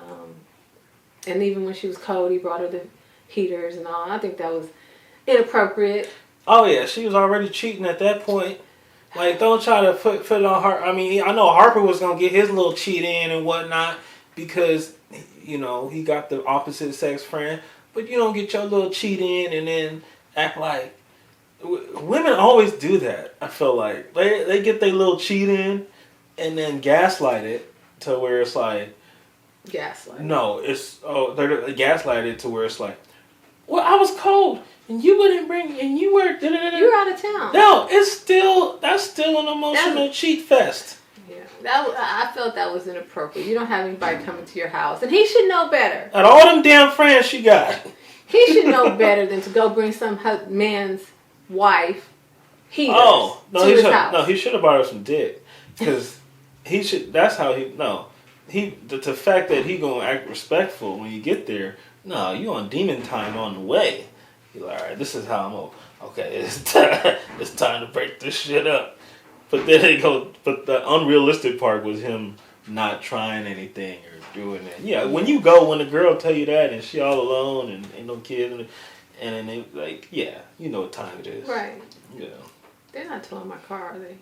even when she was cold, he brought her the heaters and all. I think that was inappropriate. Oh yeah, she was already cheating at that point. Like, don't try to put it on her. I mean, I know Harper was gonna get his little cheat in and whatnot because, you know, he got the opposite sex friend. But you don't get your little cheat in and then act like women always do that. I feel like they get their little cheat in and then gaslight it to where it's like gaslight. No, they're gaslight it to where it's like, well, I was cold. And you wouldn't bring, and you were, you're out of town. No, that's still an emotional cheat fest. Yeah, I felt that was inappropriate. You don't have anybody coming to your house, and he should know better. Out of all them damn friends she got, he should know better than to go bring some man's wife heaters to his house. No, he should have bought her some dick, because he should. That's how he. No, the fact that he gonna act respectful when you get there. No, you on demon time on the way. Like, all right, this is how I'm gonna. Okay, it's time to break this shit up. But then But the unrealistic part was him not trying anything or doing it. Yeah, when the girl tell you that and she all alone and ain't no kids and they like, yeah, you know what time it is. Right. Yeah. They're not towing my car, are they?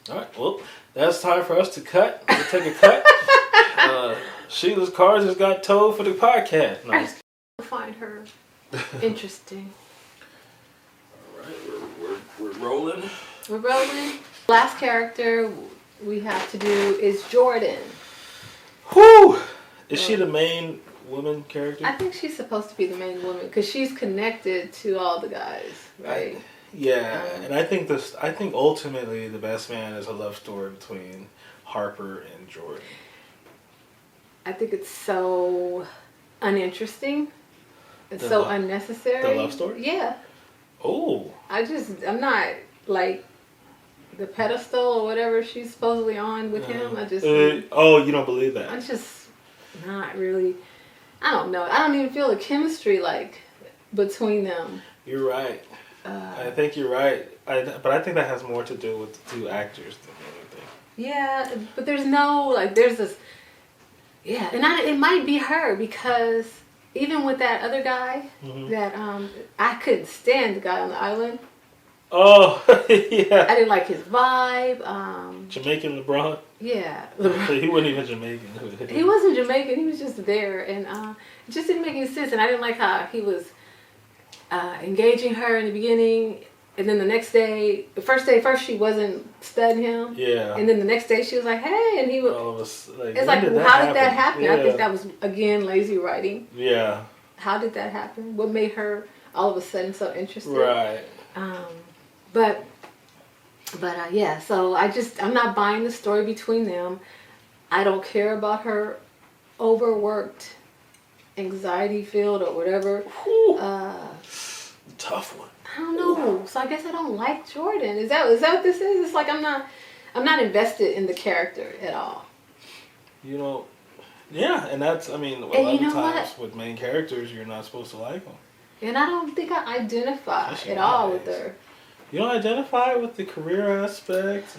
All right. Well, that's time for us to cut. We'll take a cut. Sheila's car just got towed for the podcast. No. Find her interesting. All right, we're rolling. We're rolling. Last character we have to do is Jordan. Whew! Is she the main woman character? I think she's supposed to be the main woman because she's connected to all the guys, right? Yeah, and I think ultimately The Best Man is a love story between Harper and Jordan. I think it's so uninteresting. It's so unnecessary. The love story? Yeah. Oh. I'm not like the pedestal or whatever she's supposedly on with him. I just. You don't believe that? I'm just not really. I don't know. I don't even feel the chemistry like between them. You're right. I think you're right. But I think that has more to do with the two actors than anything. Yeah, but there's this. Yeah, and it might be her because even with that other guy that I couldn't stand the guy on the island. Oh, yeah. I didn't like his vibe. Jamaican LeBron? Yeah. He wasn't even Jamaican. He wasn't Jamaican. He was just there. And it just didn't make any sense. And I didn't like how he was engaging her in the beginning. And then first she wasn't studying him. Yeah. And then the next day she was like, hey. And he was. All of us, like, it's like, how did that happen? Yeah. I think that was, again, lazy writing. Yeah. How did that happen? What made her all of a sudden so interested? Right. But yeah, so I'm not buying the story between them. I don't care about her overworked, anxiety-filled or whatever. Tough one. I don't know. So I guess I don't like Jordan. Is that what this is? It's like I'm not invested in the character at all. Yeah, and that's, a lot of times with main characters, you're not supposed to like them. And I don't think I identify at all with her. You don't identify with the career aspect?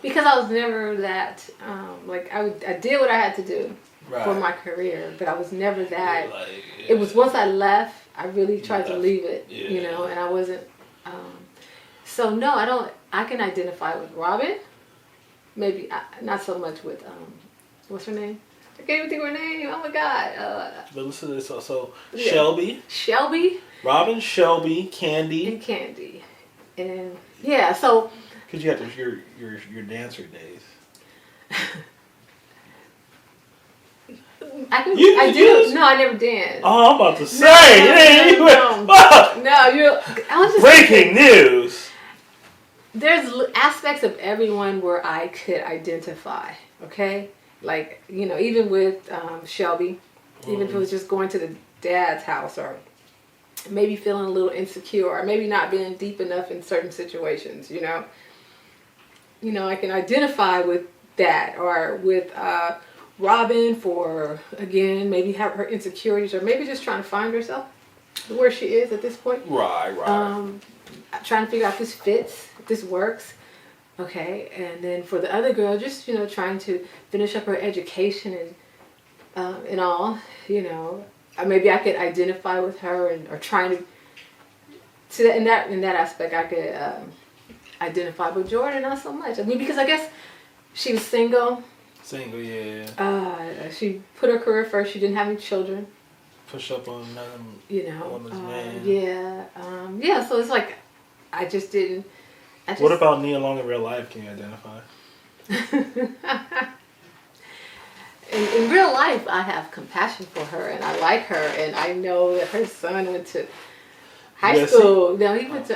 Because I was never that, I did what I had to do for my career, but I was never that. It was once I left, I really tried to leave it, and I wasn't. So no, I can identify with Robin. Maybe not so much with, what's her name? I can't even think of her name. Oh my God. But listen to this also. Shelby. Robin, Shelby, Candy. And Candy. And yeah, so. Because you have your dancer days. I do. No, I never danced. Oh, I'm about to say. I was just breaking news. There's aspects of everyone where I could identify. Okay, like even with Shelby, even if it was just going to the dad's house or maybe feeling a little insecure or maybe not being deep enough in certain situations. I can identify with that or with. Robin for, again, maybe have her insecurities or maybe just trying to find herself where she is at this point. Right. Trying to figure out if this fits, if this works. Okay. And then for the other girl, just, trying to finish up her education and all, maybe I could identify with her or trying to in that aspect, I could identify with Jordan, not so much. Because I guess she was single. Single, yeah. She put her career first. She didn't have any children. Push up on another woman's man. Yeah. So it's like, I just didn't. What about Nia Long in real life? Can you identify? In real life, I have compassion for her, and I like her, and I know that her son went to high school. No, he went to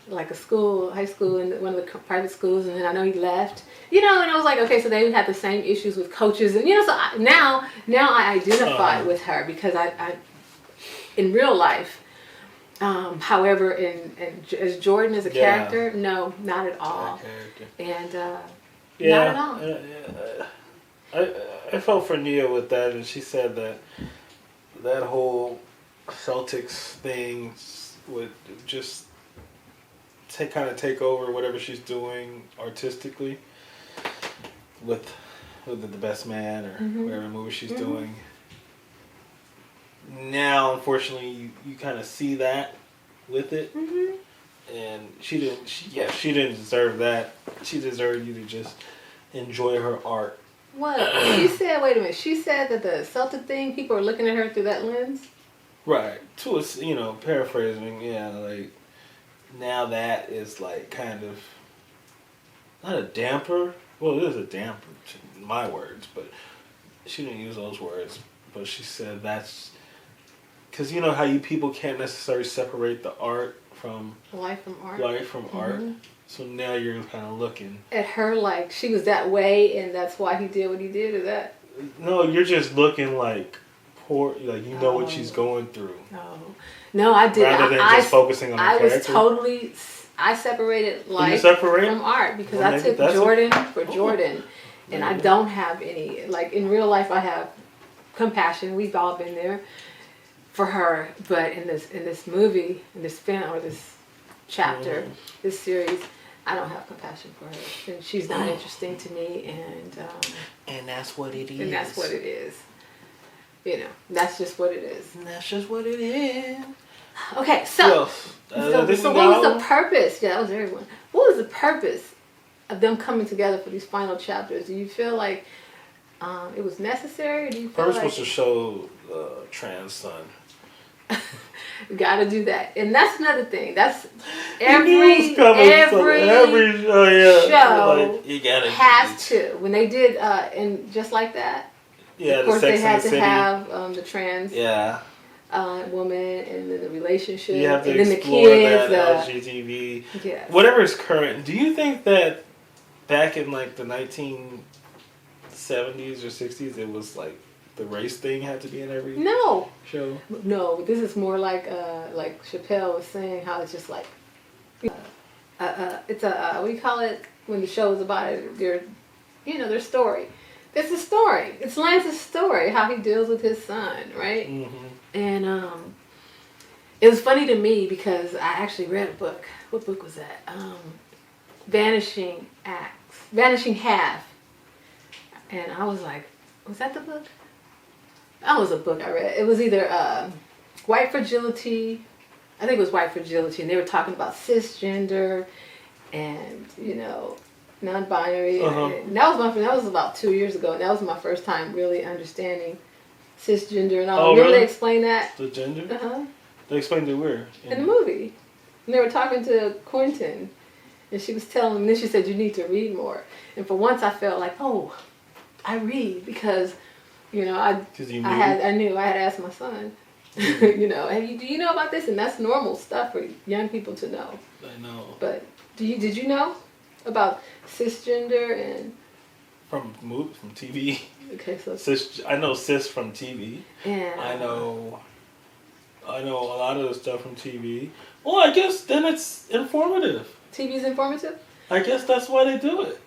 high school in one of the private schools, and then I know he left. And I was like, okay, so they had the same issues with coaches, and so now I identify with her because I in real life. However, as Jordan as a character, no, not at all. And not at all. I felt for Nia with that, and she said that whole Celtics thing would just take over whatever she's doing artistically with The Best Man or whatever movie she's doing. Now, unfortunately, you kind of see that with it, and she didn't deserve that. She deserved you to just enjoy her art. What she said? Wait a minute. She said that the Celtic thing, people are looking at her through that lens. Right. To a, paraphrasing, like now that is like kind of not a damper. Well, it is a damper to my words, but she didn't use those words but she said that's because you know how people can't necessarily separate the art from life from art. Life from art. So now you're kind of looking at her like she was that way, and that's why he did what he did. Is that? No, you're just looking like poor, like you know what she's going through. No, I did. Rather than just focusing on the character. I separated life from art because I took Jordan for Jordan, and I don't have any, like in real life I have compassion. We've all been there for her, but in this movie, in this film or this chapter, this series, I don't have compassion for her, and she's not interesting to me, and that's what it is. And that's what it is. You know, that's just what it is. And that's just what it is. Okay, so what was the purpose? Yeah, that was everyone. What was the purpose of them coming together for these final chapters? Do you feel like it was necessary? Or do you feel purpose was to show trans son. Got to do that, and that's another thing. That's every show like, you gotta has to when they did and just like that. Yeah, of course the they had to have the trans. Yeah. Woman and then the relationship you have to and then the explore kids, that LGTB, yes. Whatever is current. Do you think that back in like the 1970s or 60s, it was like the race thing had to be in every show? No, this is more like Chappelle was saying how it's just like it's a what do you call it when the show is about it? Their story. It's a story. It's Lance's story, how he deals with his son, right? Mm-hmm. And it was funny to me because I actually read a book. What book was that? Vanishing Half. And I was like, was that the book? That was a book I read. It was either White Fragility. I think it was White Fragility. And they were talking about cisgender and, non-binary. And that was about 2 years ago. And that was my first time really understanding cisgender and all. Remember they explained that? The gender? Uh-huh. They explained it where? In the movie. And they were talking to Quentin. And she was telling him, and then she said, you need to read more. And for once I felt like, oh, I read because, I knew I had asked my son, do you know about this? And that's normal stuff for young people to know. I know. But did you know about cisgender and from TV? Okay, so I know cis from TV. And I know a lot of the stuff from TV. Well, I guess then it's informative. TV's informative? I guess that's why they do it.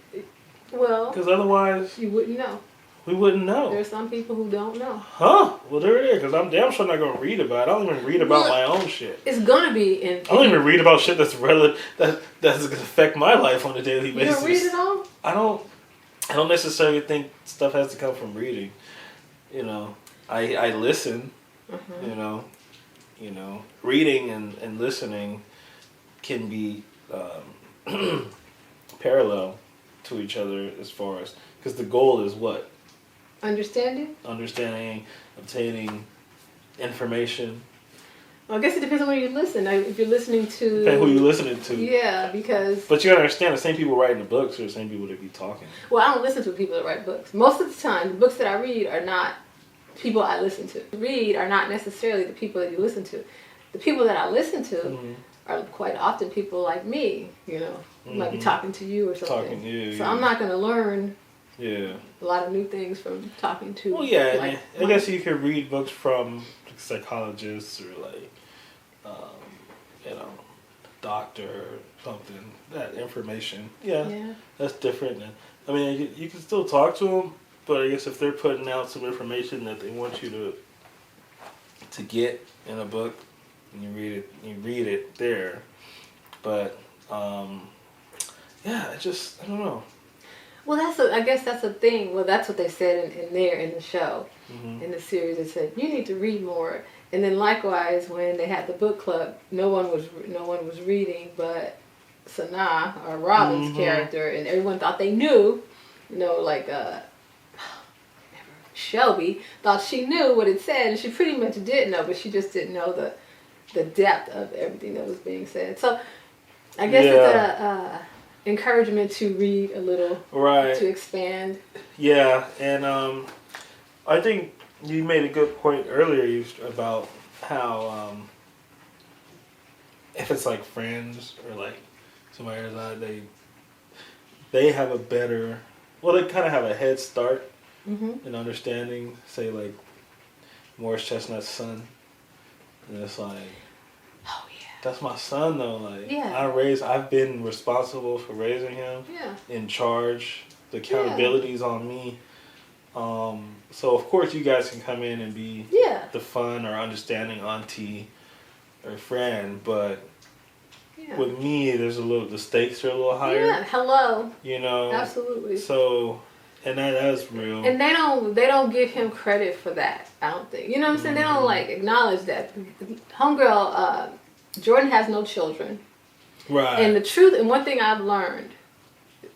Well, because otherwise you wouldn't know. We wouldn't know. There's some people who don't know. Huh? Well, there it is. Because I'm damn sure not going to read about it. I don't even read about my own shit. It's going to be in... I don't even read about shit that's relevant, that's going to affect my life on a daily basis. You don't read it all? I don't necessarily think stuff has to come from reading. I listen. Reading and listening can be parallel to each other as far as... Because the goal is what? Understanding, obtaining information. Well, I guess it depends on where you listen. If you're listening to... Depends who you're listening to. Yeah, because... But you gotta understand, the same people writing the books are the same people that be talking. Well, I don't listen to people that write books. Most of the time, the books that I read are not people I listen to. Read are not necessarily the people that you listen to. The people that I listen to are quite often people like me, who might be talking to you or something. So I'm not going to learn... a lot of new things from talking to. Well, yeah, I guess you could read books from psychologists or doctor or something. That information, that's different. I mean, you can still talk to them, but I guess if they're putting out some information that they want you to get in a book, and you read it there. But I don't know. Well, I guess that's a thing. Well, that's what they said in the show, in the series. They said you need to read more. And then likewise, when they had the book club, no one was reading, but Sanaa, or Robin's character, and everyone thought they knew. Shelby thought she knew what it said, and she pretty much did know, but she just didn't know the depth of everything that was being said. So, I guess it's a encouragement to read a little, to expand. Yeah, and I think You made a good point earlier about how if it's like friends or like somebody else, they have a better, well, they kind of have a head start in understanding, say like Morris Chestnut's son, and it's like, oh yeah, that's my son though. Like, yeah, I've been responsible for raising him. Yeah. In charge. The accountability's on me. So of course you guys can come in and be the fun or understanding auntie or friend, but with me, the stakes are a little higher. Yeah, hello. You know, absolutely. So, and that's real. And they don't give him credit for that. I don't think. You know what I'm saying? They don't like acknowledge that. Homegirl, Jordan has no children. Right. And the truth, and one thing I've learned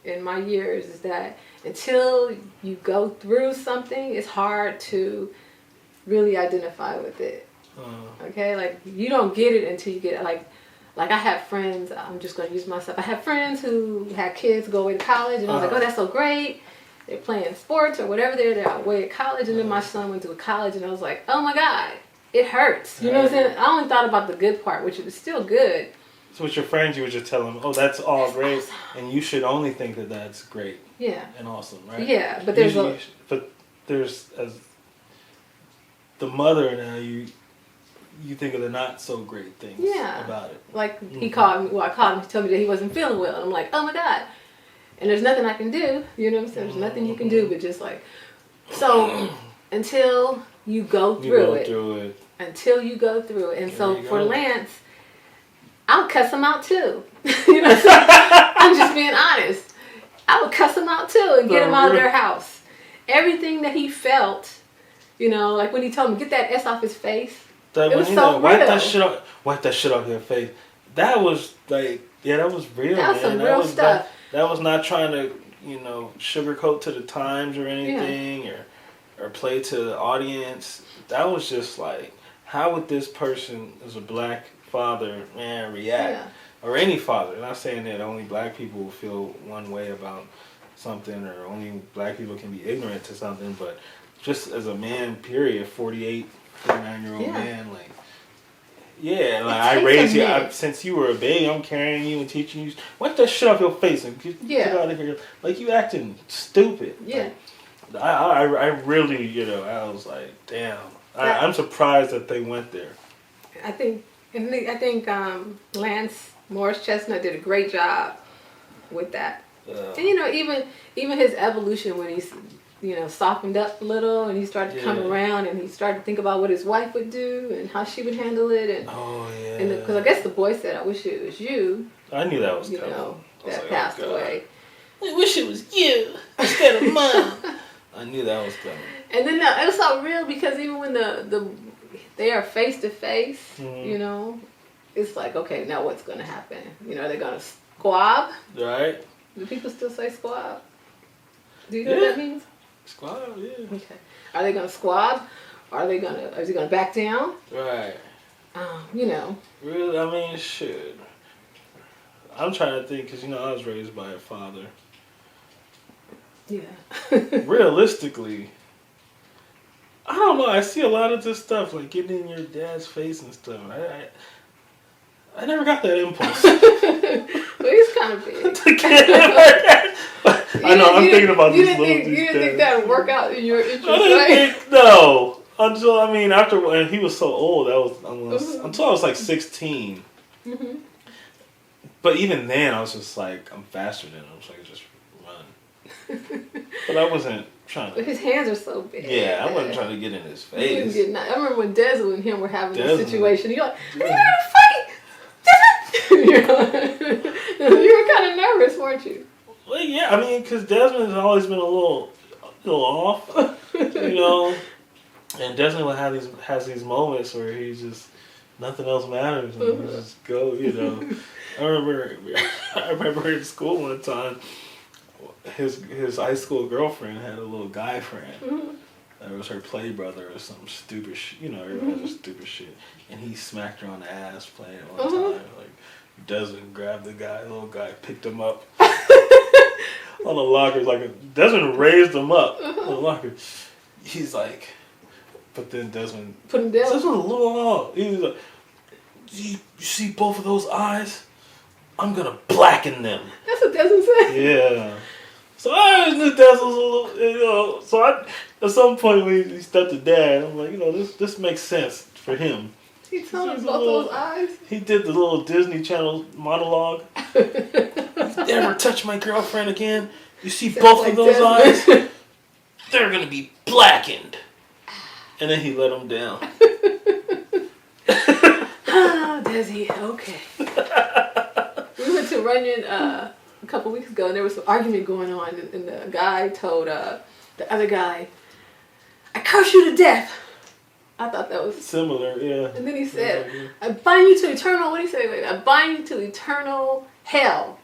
in my years is that until you go through something, it's hard to really identify with it. Okay, like you don't get it until you get it. Like I have friends. I'm just going to use myself. I have friends who had kids go away to college, and I was like, oh, that's so great. They're playing sports or whatever. They're away at college, and then my son went to college, and I was like, oh my God, it hurts. You know what I'm saying? I only thought about the good part, which was still good. So with your friends, you would just tell them, "Oh, that's all great," awesome. And you should only think that that's great. Yeah. And awesome, right? Yeah, but there's as the mother now, you think of the not so great things about it. Like he called me. Well, I called him to tell me that he wasn't feeling well, and I'm like, oh my God. And there's nothing I can do. You know what I'm saying? There's nothing you can do, but just like so until you go through it. Until you go through it, and so for Lance. I would cuss him out too. You know what I'm saying? I'm just being honest. I would cuss him out too and get him out of their house. Everything that he felt, you know, like when he told me, get that S off his face. It was so real. Wipe that shit off your face. That was like, that was real, that was some real stuff. That was not trying to, you know, sugarcoat to the times or anything or play to the audience. That was just like, how would this person as a black father, react, or any father. I'm not saying that only black people feel one way about something, or only black people can be ignorant to something, but just as a man, period, 49-year-old man, like, I raised you, since you were a baby, I'm carrying you and teaching you, wipe that shit off your face and get out of here. Like, you acting stupid. Yeah. Like, I really, I was like, damn. I'm surprised that they went there. I think Lance Morris Chestnut did a great job with that. And even his evolution when he's softened up a little and he started to come around and he started to think about what his wife would do and how she would handle it and because I guess the boy said, I wish it was you. I knew that was coming. That passed away. I wish it was you instead of mom. I knew that was coming. And then it was so real because even when they are face to face, it's like, okay, now what's going to happen? Are they going to squab? Right. Do people still say squab? Do you know what that means? Squab, yeah. Okay. Are they going to squab? Is he going to back down? Right. Really, I mean, shit. I'm trying to think because, I was raised by a father. Yeah. Realistically, I don't know. I see a lot of this stuff, like getting in your dad's face and stuff. I never got that impulse. Well, he's kind of big. I know. I'm thinking about these little dudes. You didn't think that would work out in your interest, no. Until after when he was so old, until I was like 16. Mm-hmm. But even then, I was just like, I'm faster than him, so I could just run. But I wasn't trying to. But his hands are so big. Yeah, I wasn't trying to get in his face. I remember when Desmond and him were having this situation. You're like, are you gonna fight? You were kind of nervous, weren't you? Well, yeah, because Desmond has always been a little off, And Desmond has these moments where he's just nothing else matters, and he just go, I remember in school one time, his high school girlfriend had a little guy friend. Mm-hmm. That was her play brother or some stupid shit. Everybody has stupid shit. And he smacked her on the ass playing it one time. Like, Desmond grabbed the little guy, picked him up on the locker. Desmond raised him up on the locker. He's like, But then Desmond put him down. Desmond a little off. He was like, you see both of those eyes? I'm gonna blacken them. That's what Desmond said. Yeah. So I always knew Desmond was a little, So at some point when he stepped to Dad, I'm like, this makes sense for him. He told him both those eyes. He did the little Disney Channel monologue. You ever touch my girlfriend again? You see both of those eyes? They're gonna be blackened. And then he let him down. Desi, okay. We went to Runyon a couple weeks ago, and there was some argument going on, and the guy told the other guy, "I curse you to death." I thought that was similar, yeah. And then he said, "I bind you to eternal." What did he say? Wait, I bind you to eternal hell.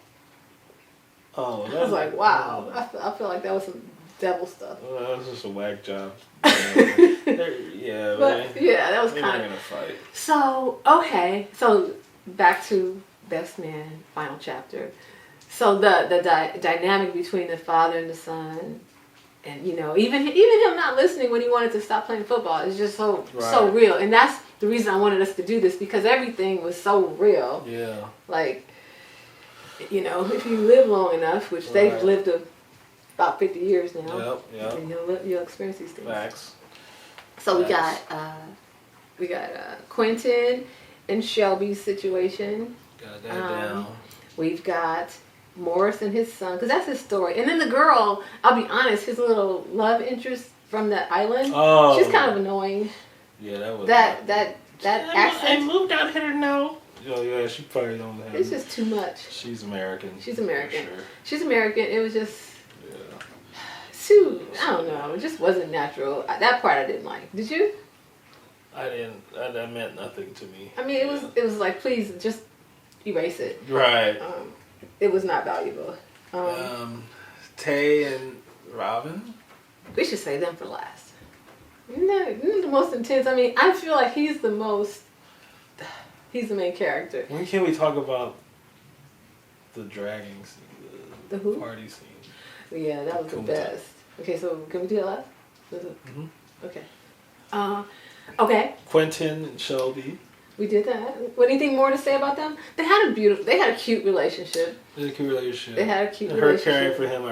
Oh, I was like, wow. I feel like that was some devil stuff. Well, that was just a whack job. Yeah, but yeah, that was kind of. Gonna fight. So okay, so back to Best Man, final chapter. So the dynamic between the father and the son, and even him not listening when he wanted to stop playing football is just so real, and that's the reason I wanted us to do this, because everything was so real. Yeah. Like, if you live long enough, which they've lived about 50 years now. Yep. And you'll experience these things. Facts. So we got Quentin and Shelby's situation. Got that down. We've got Morris and his son, because that's his story. And then the girl, I'll be honest, his little love interest from that island. Oh. She's kind of annoying. Yeah, that was that accent. I moved out here now. Oh yeah, she probably don't have. It's just too much. She's American. She's American. Sure. She's American. It was just. Yeah. Too, I don't know. It just wasn't natural. That part I didn't like. Did you? I didn't. That meant nothing to me. I mean, it was like, please just erase it. Right. It was not valuable. Tay and Robin. We should save them for last. No, the most intense. I mean, I feel like he's the main character. When can we talk about the dragging scene? The who? Party scene. Yeah, that was the best. Okay, so can we do that last? Mm-hmm. Okay. Okay. Quentin and Shelby. We did that. Anything more to say about them? They had a cute relationship. They had a cute relationship. They had a cute and relationship. Her caring for him,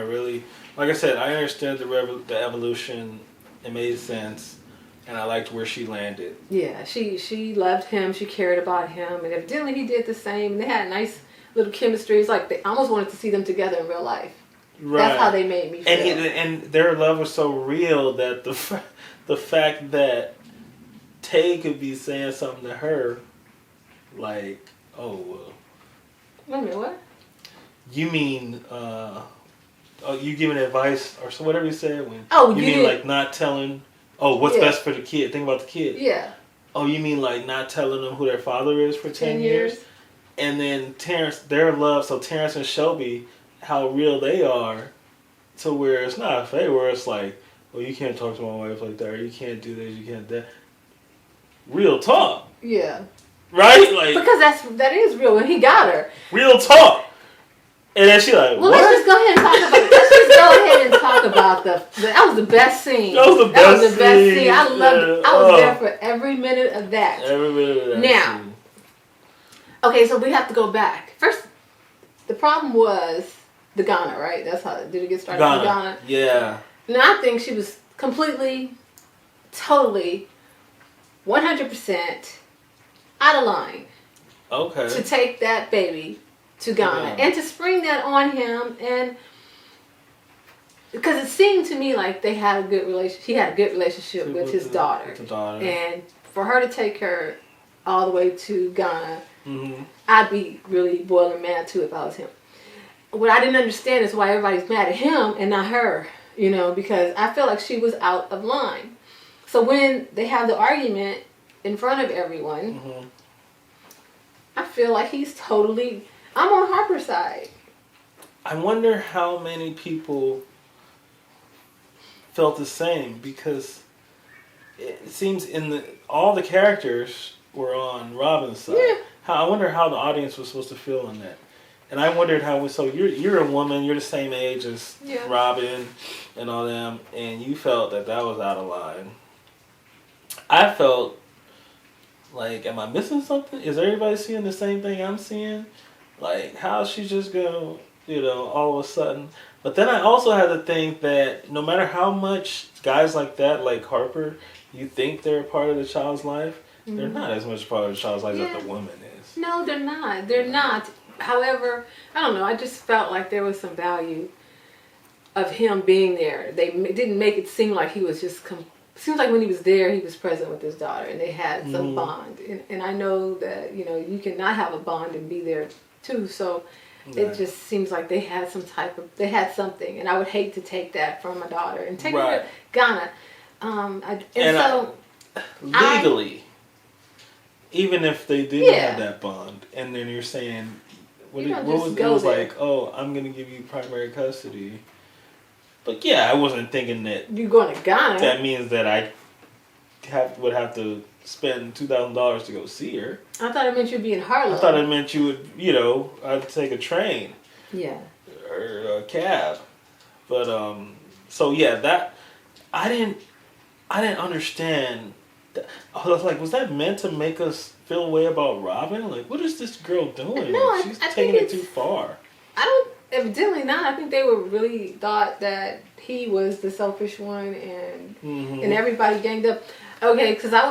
like I said, I understood the evolution. It made sense, and I liked where she landed. Yeah, she loved him. She cared about him, and evidently he did the same. And they had a nice little chemistry. It's like they almost wanted to see them together in real life. Right. That's how they made me feel. And their love was so real that the fact that Tay could be saying something to her, like, oh, wait a minute, what? You mean, you giving advice or so whatever you said when? Oh, you mean like not telling? Oh, what's best for the kid? Think about the kid. Yeah. Oh, you mean like not telling them who their father is for 10 years? And then Terrence, their love. So Terrence and Shelby, how real they are, to where it's not a fake. Where it's like, well, you can't talk to my wife like that, or you can't do this, you can't do that. Real talk. Yeah. Right? Like, because that is real, and he got her. Real talk. And then she like, well, what? Let's just go ahead and talk about it. Let's just go ahead and talk about that was the best scene. That was the best scene. I loved it. I was there for every minute of that. Every minute of that now, scene. Okay, so we have to go back. First, the problem was the Ghana, right? That's how, did it get started in Ghana? Yeah. Now, I think she was completely, totally, 100% out of line. Okay. To take that baby to Ghana and to spring that on him, and because it seemed to me like they had a good relationship. He had a good relationship with his daughter. With the daughter. And for her to take her all the way to Ghana, mm-hmm. I'd be really boiling mad too if I was him. What I didn't understand is why everybody's mad at him and not her, because I feel like she was out of line. So when they have the argument in front of everyone, mm-hmm. I feel like he's totally... I'm on Harper's side. I wonder how many people felt the same, because it seems all the characters were on Robin's side. Yeah. I wonder how the audience was supposed to feel on that. And I wondered so you're a woman, you're the same age as Robin and all them, and you felt that was out of line. I felt like, am I missing something? Is everybody seeing the same thing I'm seeing? Like, how's she just go, all of a sudden? But then I also had to think that no matter how much guys like that, like Harper, you think they're a part of the child's life, they're not as much part of the child's life as the woman is. No, they're not. They're not. However, I don't know. I just felt like there was some value of him being there. They didn't make it seem like he was just. Seems like when he was there, he was present with his daughter, and they had some bond. And I know that you cannot have a bond and be there too. So it just seems like they had they had something, and I would hate to take that from my daughter and take her to Ghana. Legally, even if they didn't have that bond, and then you're saying, it was like, oh, I'm going to give you primary custody. But yeah, I wasn't thinking that you're going to Ghana. That means that I would have to spend $2,000 to go see her. I thought it meant you'd be in Harlem. I thought it meant you would, I'd take a train. Yeah. Or a cab. But so yeah, that I didn't understand. I was like, was that meant to make us feel a way about Robin? Like, what is this girl doing? No, She's taking it too far. Evidently not. I think they really thought that he was the selfish one, and everybody ganged up. Okay, because I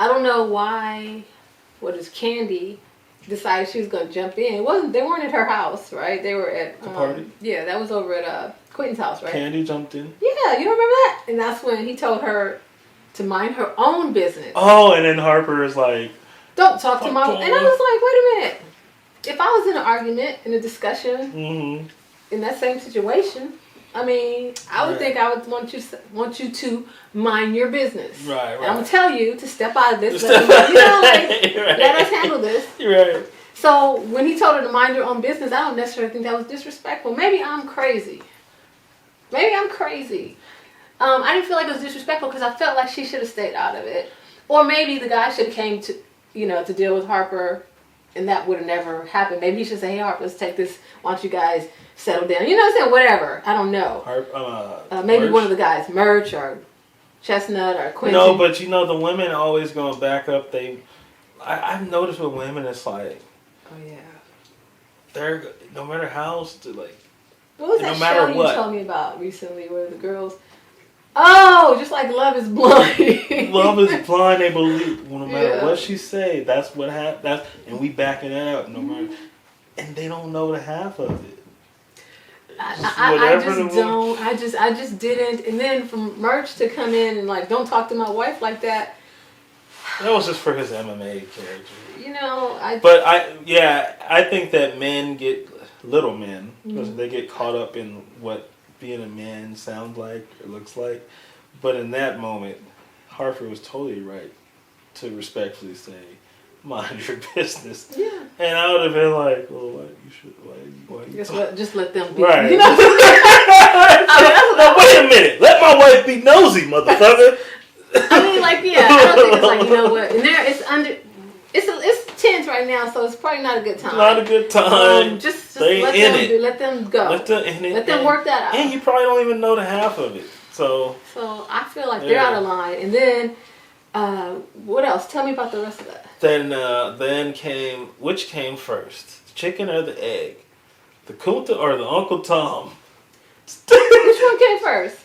don't know why. Candy decided she was going to jump in. They weren't at her house, right? They were at the party. Yeah, that was over at Quentin's house, right? Candy jumped in. Yeah, you don't remember that? And that's when he told her to mind her own business. Oh, and then Harper is like, don't talk to mom. And I was like, wait a minute. If I was in an argument, in a discussion, in that same situation, I mean, I would think I would want you to mind your business. Right. And I'm gonna tell you to step out of this. Let us handle this. Right. So when he told her to mind her own business, I don't necessarily think that was disrespectful. Maybe I'm crazy. I didn't feel like it was disrespectful because I felt like she should have stayed out of it, or maybe the guy should have came to to deal with Harper. And that would have never happened. Maybe he should say, hey, Harper, let's take this. Why don't you guys settle down? You know what I'm saying? Whatever. I don't know. Maybe Merch? one of the guys, Merch or Chestnut or Quentin. No, but the women always going back up. I've noticed with women, it's like, oh yeah, they're no matter how what was that no matter show what. you told me about recently where the girls? Oh, just like Love is Blind. Love is Blind. They believe no matter what she say, that's what happened. And we backing it out no matter. And they don't know the half of it. I just didn't. And then for Merch to come in and like, don't talk to my wife like that. That was just for his MMA character. But I think that little men, they get caught up in what being a man sounds like or looks like. But in that moment, Harper was totally right to respectfully say, mind your business. Yeah. And I would have been like, well, why just let them be. Right. Wait a minute. Let my wife be nosy, motherfucker. I mean, I don't think it's like, what? And it's tense right now, so it's probably not a good time. Not a good time. Just let them go. Let them work that out. And you probably don't even know the half of it. So I feel like they're out of line. And then, what else? Tell me about the rest of that. Then which came first? The chicken or the egg? The Kunta or the Uncle Tom? Which one came first?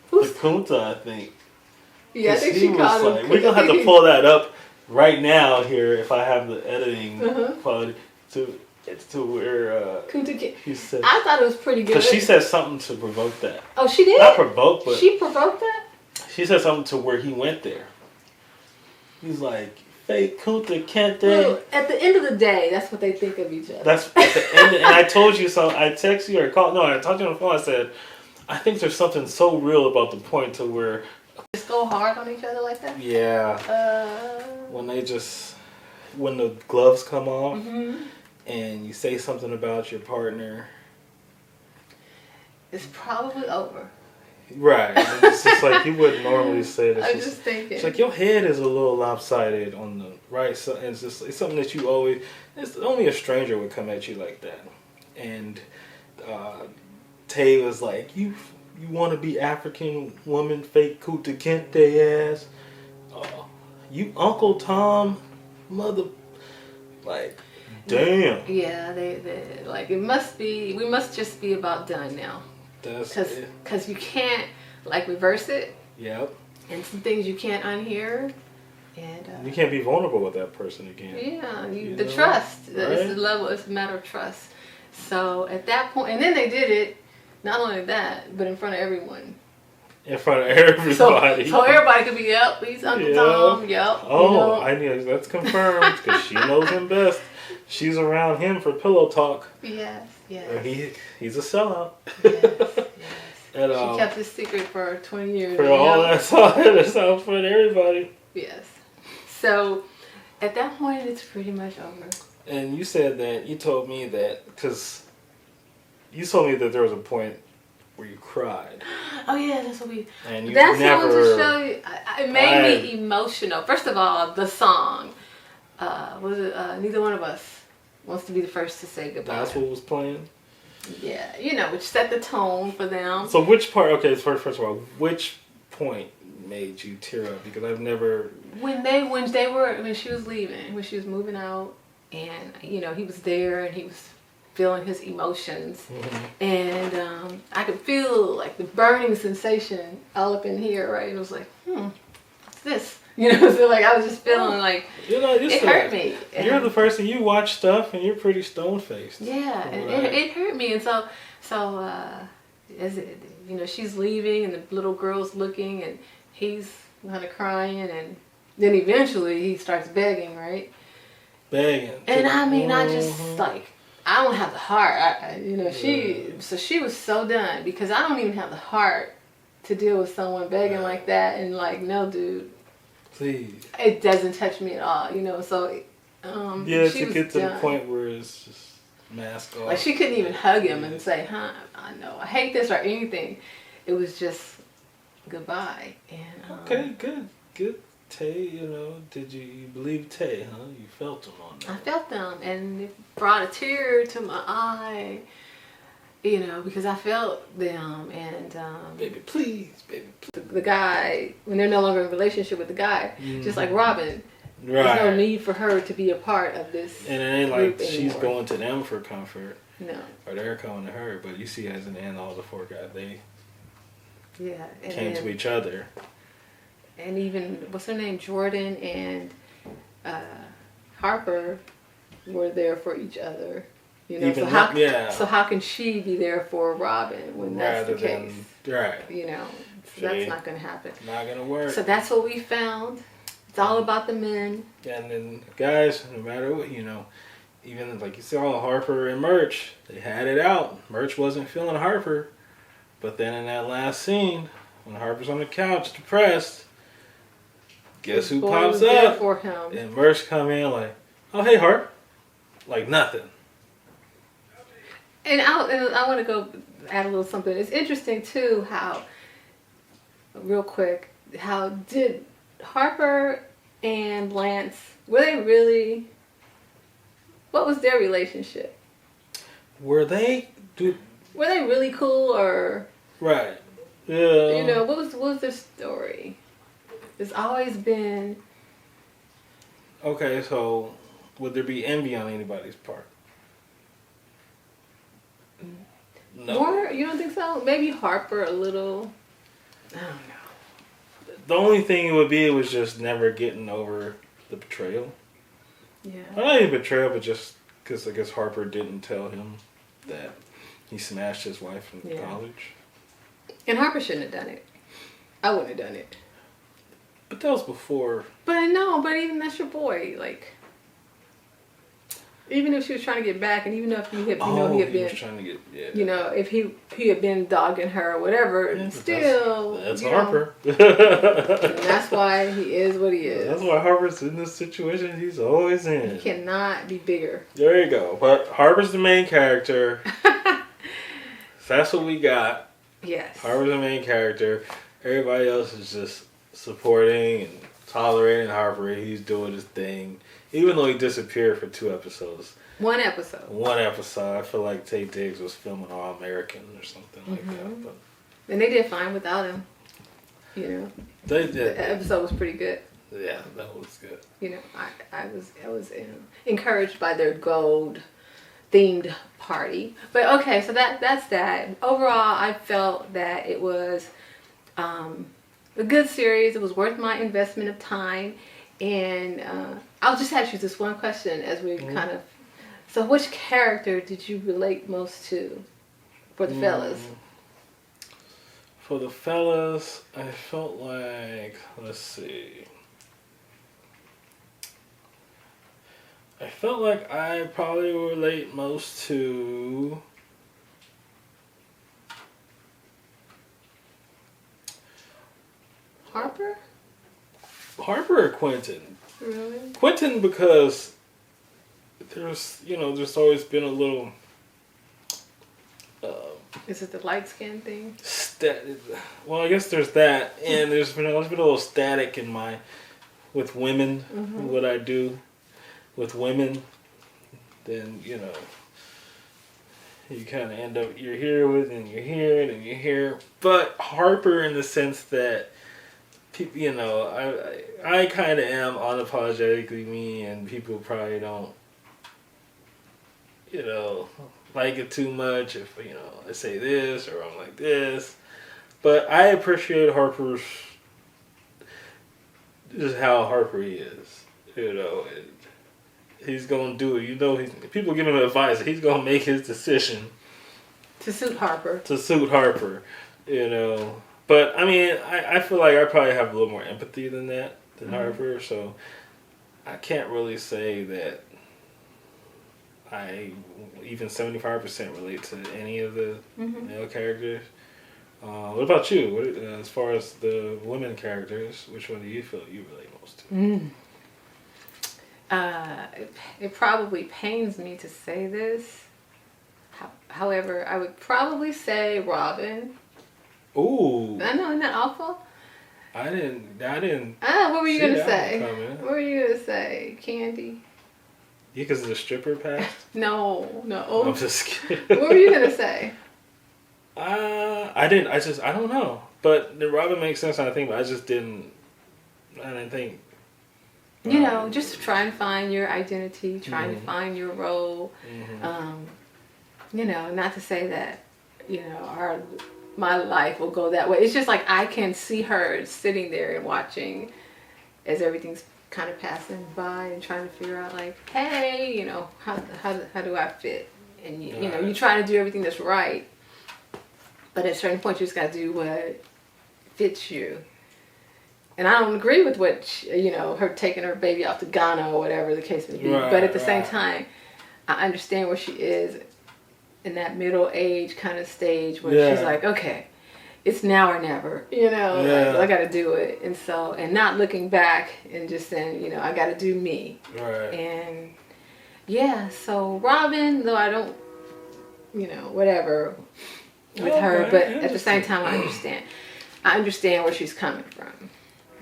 The Kunta, I think. Yeah, I think she called him. We're going to have to pull that up right now here if I have the editing quality to where he said. I thought it was pretty good. Because she said something to provoke that. Oh, she did? Not provoke, but... She provoked that? She said something to where he went there. He's like, fake Kunta, can't they? Well, at the end of the day, that's what they think of each other. That's at the end. And I told you so. I texted you or called. No, I talked to you on the phone. I said, I think there's something so real about the point to where... Just go hard on each other like that? Yeah. When the gloves come off and you say something about your partner... It's probably over. Right. It's just like you wouldn't normally say this. I'm just thinking. It's like your head is a little lopsided on the right side. It's something that you always... It's only a stranger would come at you like that. And Tay was like, you you want to be African woman, fake Kunta Kinte ass. You Uncle Tom, mother, like, damn. Yeah, they like it must be. We must just be about done now. That's because you can't like reverse it. Yep. And some things you can't unhear. And you can't be vulnerable with that person again. Yeah, the trust. Right? It's the level. It's a matter of trust. So at that point, and then they did it. Not only that, but in front of everyone. In front of everybody. So everybody could be, yep, he's Uncle Tom, yep. Oh, you know. I knew. That's confirmed because she knows him best. She's around him for pillow talk. Yes. He's a sellout. Yes. And, she kept his secret for 20 years. For all that sounds for everybody. Yes. So at that point, it's pretty much over. And you said that, you told me that, because you told me that there was a point where you cried. Oh yeah, that's what we. And you that's never. What to show you. It made me emotional. First of all, the song. Was it Neither One of Us Wants to Be the First to Say Goodbye? That's what was playing. Yeah, which set the tone for them. So which part? Okay, first of all, which point made you tear up? Because I've never. When she was leaving, when she was moving out, and he was there and he was feeling his emotions, and I could feel like the burning sensation all up in here, right? It was like, what's this? So like I was just feeling like it hurt me. You're the person, you watch stuff and you're pretty stone faced. Yeah, and it hurt me, and so as it, she's leaving and the little girl's looking and he's kind of crying, and then eventually he starts begging, right? Begging. And I mean, I just like. I don't have the heart. She was so done because I don't even have the heart to deal with someone begging like that and like, no, dude. Please. It doesn't touch me at all, So, to get to the point where it's just mask off. Like she couldn't even hug him and say, I know, I hate this or anything. It was just goodbye. And okay, good. Tay, did you believe Tay, huh? You felt him on that. I felt them, and it brought a tear to my eye, because I felt them, and baby, please. The guy, when they're no longer in a relationship with the guy, just like Robin, there's no need for her to be a part of this. And it ain't like she's going to them for comfort. No. Or they're coming to her, but you see as an end, all the four guys, they came to each other. And even, what's her name, Jordan and Harper were there for each other. So how can she be there for Robin when that's the case? That's not going to happen. Not going to work. So that's what we found. It's all about the men. And then guys, no matter what, even like you saw Harper and Murch, they had it out. Murch wasn't feeling Harper. But then in that last scene, when Harper's on the couch, depressed, guess who pops up? For him. And Murch come in like, oh, hey, Harp. Like nothing. And I want to go add a little something. It's interesting, too, how, real quick, how did Harper and Lance, what was their relationship? Were they really cool or? Right. Yeah. What was their story? It's always been. Okay, so would there be envy on anybody's part? No. More? You don't think so? Maybe Harper a little. I don't know. The only thing it was just never getting over the betrayal. Yeah. Not even betrayal, but just because I guess Harper didn't tell him that he smashed his wife in college. And Harper shouldn't have done it. I wouldn't have done it. But that was before. But even that's your boy. Like, even if she was trying to get back, and even if he had been trying to get, if he had been dogging her or whatever, still. That's Harper. And that's why he is what he is. That's why Harper's in this situation he's always in. He cannot be bigger. There you go. But Harper's the main character. That's what we got. Yes. Harper's the main character. Everybody else is just supporting and tolerating Harper. He's doing his thing. Even though he disappeared for 2 episodes. One episode. I feel like Taye Diggs was filming All American or something like that. But And they did fine without him. You know, They did. the episode was pretty good. Yeah, that was good. You know, I was encouraged by their gold themed party. But okay, so that's that. Overall, I felt that it was a good series. It was worth my investment of time. And I'll just ask you this one question as we kind of. So, which character did you relate most to for the fellas? For the fellas, I felt like, let's see. I felt like I probably relate most to Harper? Harper or Quentin? Really? Quentin, because there's always been a little Is it the light skin thing? well, I guess there's that, and there's been a little static with women. What I do with women, then you kind of end up you're here with, and you're here, and you're here. But Harper, in the sense that people, I kind of am unapologetically me, and people probably don't, like it too much if, I say this or I'm like this. But I appreciate Harper's, just how Harper he is, he's going to do it. People give him advice, he's going to make his decision. To suit Harper. But, I mean, I feel like I probably have a little more empathy than that, than Harper, so I can't really say that I even 75% relate to any of the male characters. What about you? As far as the women characters, which one do you feel you relate most to? It probably pains me to say this. However, I would probably say Robin. Ooh. I know, isn't that awful? I didn't. What were you going to say? What were you going to say? Candy? Yeah, because the stripper passed? No. I'm just kidding. What were you going to say? I don't know. But the Robin makes sense, I think, but I didn't think. Just trying to find your identity, trying to find your role. Not to say that, my life will go that way. It's just like I can see her sitting there and watching as everything's kind of passing by and trying to figure out, like, hey, how do I fit? And you try to do everything that's right, but at a certain point you just got to do what fits you. And I don't agree with what her taking her baby off to Ghana or whatever the case may be. Right, but at the same time, I understand where she is in that middle age kind of stage where she's like, okay, it's now or never, like, I got to do it. And so, and not looking back and just saying, I got to do me. Right. And so Robin, though I don't, whatever with her, but at the same time, I understand where she's coming from.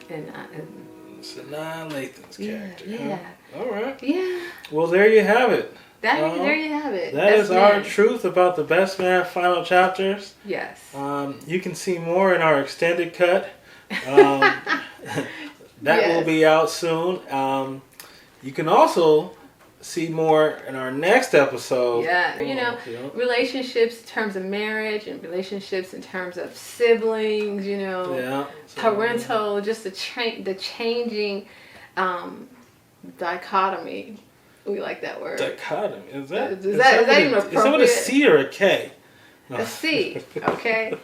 And Sanaa Lathan's character. Yeah. Huh? All right. Yeah. Well, there you have it. There you have it. That is our truth about the Best Man final chapters. Yes. You can see more in our extended cut. That will be out soon. You can also see more in our next episode. Yeah. Relationships in terms of marriage and relationships in terms of siblings, parental, just the changing dichotomy. We like that word. Dichotomy. Is that even appropriate? Is that with a C or a K? No. A C, okay.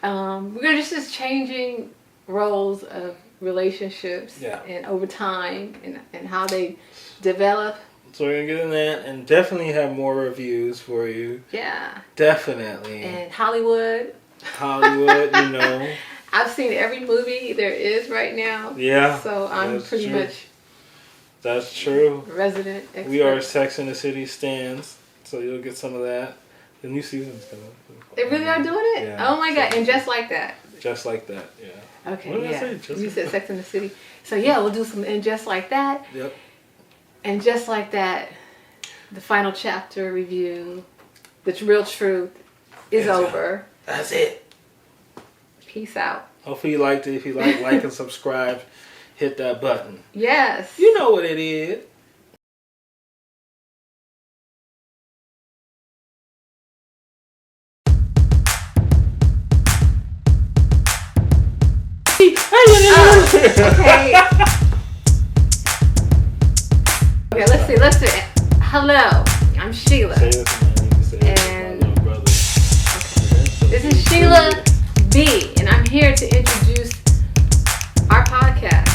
We're just changing roles of relationships and over time and how they develop. So we're going to get in that and definitely have more reviews for you. Yeah. Definitely. And Hollywood. I've seen every movie there is right now. Yeah. So I'm pretty much... That's true. Resident expert. We are Sex and the City stans, so you'll get some of that. The new season's coming. They really are doing it? Yeah. Oh my God. And just like that. Just like that, yeah. Okay, what did I say? You said Sex and the City. So we'll do some And Just Like That. Yep. And Just Like That, the final chapter review, the real truth is over. That's it. Peace out. Hopefully you liked it. If you like and subscribe, hit that button. Yes. You know what it is. Okay. Okay, let's see. Hello, I'm Sheila. Say this, man. You say this, And- my little brother. Okay. This is Sheila B, and I'm here to introduce our podcast.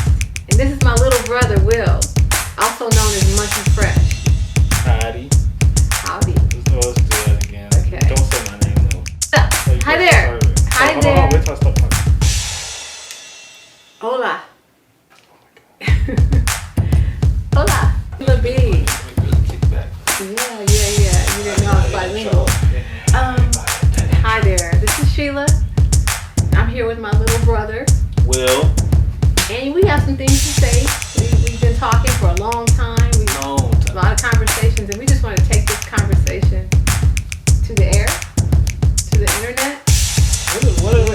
And this is my little brother, Will, also known as Munchie Fresh. Howdy. Howdy. Let's do that again. Okay. Don't say my name though. So, hi there. Hi Hold there. on, wait till I stop talking. Hola. Hola. Sheila B. Let me really kick back. Yeah. You didn't know I was bilingual. Hi there. This is Sheila. I'm here with my little brother. Will. And we have some things to say. We've been talking for a long time. No. A lot of conversations, and we just want to take this conversation to the air, to the internet,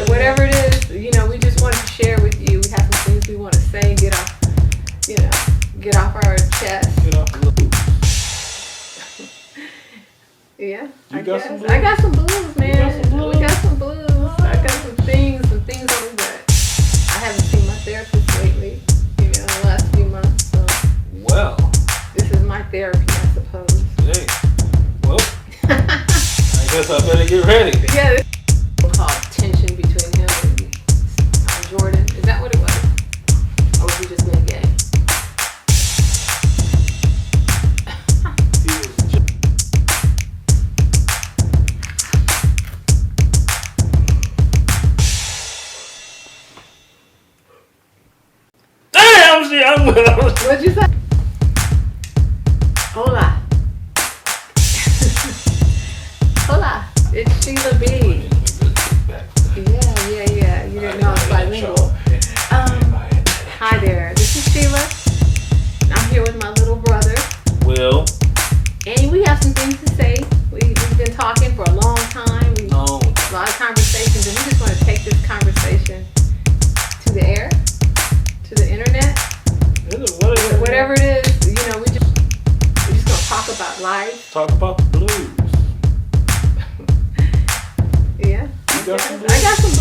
whatever it is. You know, we just wanted to share with you. We have some things we want to say, get off our chest. Get off the loop. Yeah, You I got guess. some blues? I got some blues, man. You got some blues? We got some blues. I got some things on me, but I haven't seen my therapist lately. You know, the last few months. So Well. this is my therapy, I suppose. Hey. Well. I guess I better get ready. Yeah, this is called tension between him and Jordan. Is that what it was? Or was he just being gay? He was just damn, shit, I'm with What'd you say? Hola. Hola. It's Sheila B. Yeah. You didn't know I was bilingual. Hi there. This is Sheila. I'm here with my little brother. Will. And we have some things to say. We've been talking for a long time. No. A lot of conversations, and we just want to take this conversation to the air, to the internet, whatever it is. You know, we're just gonna talk about life. Talk about the blues. Yeah, You got some I got some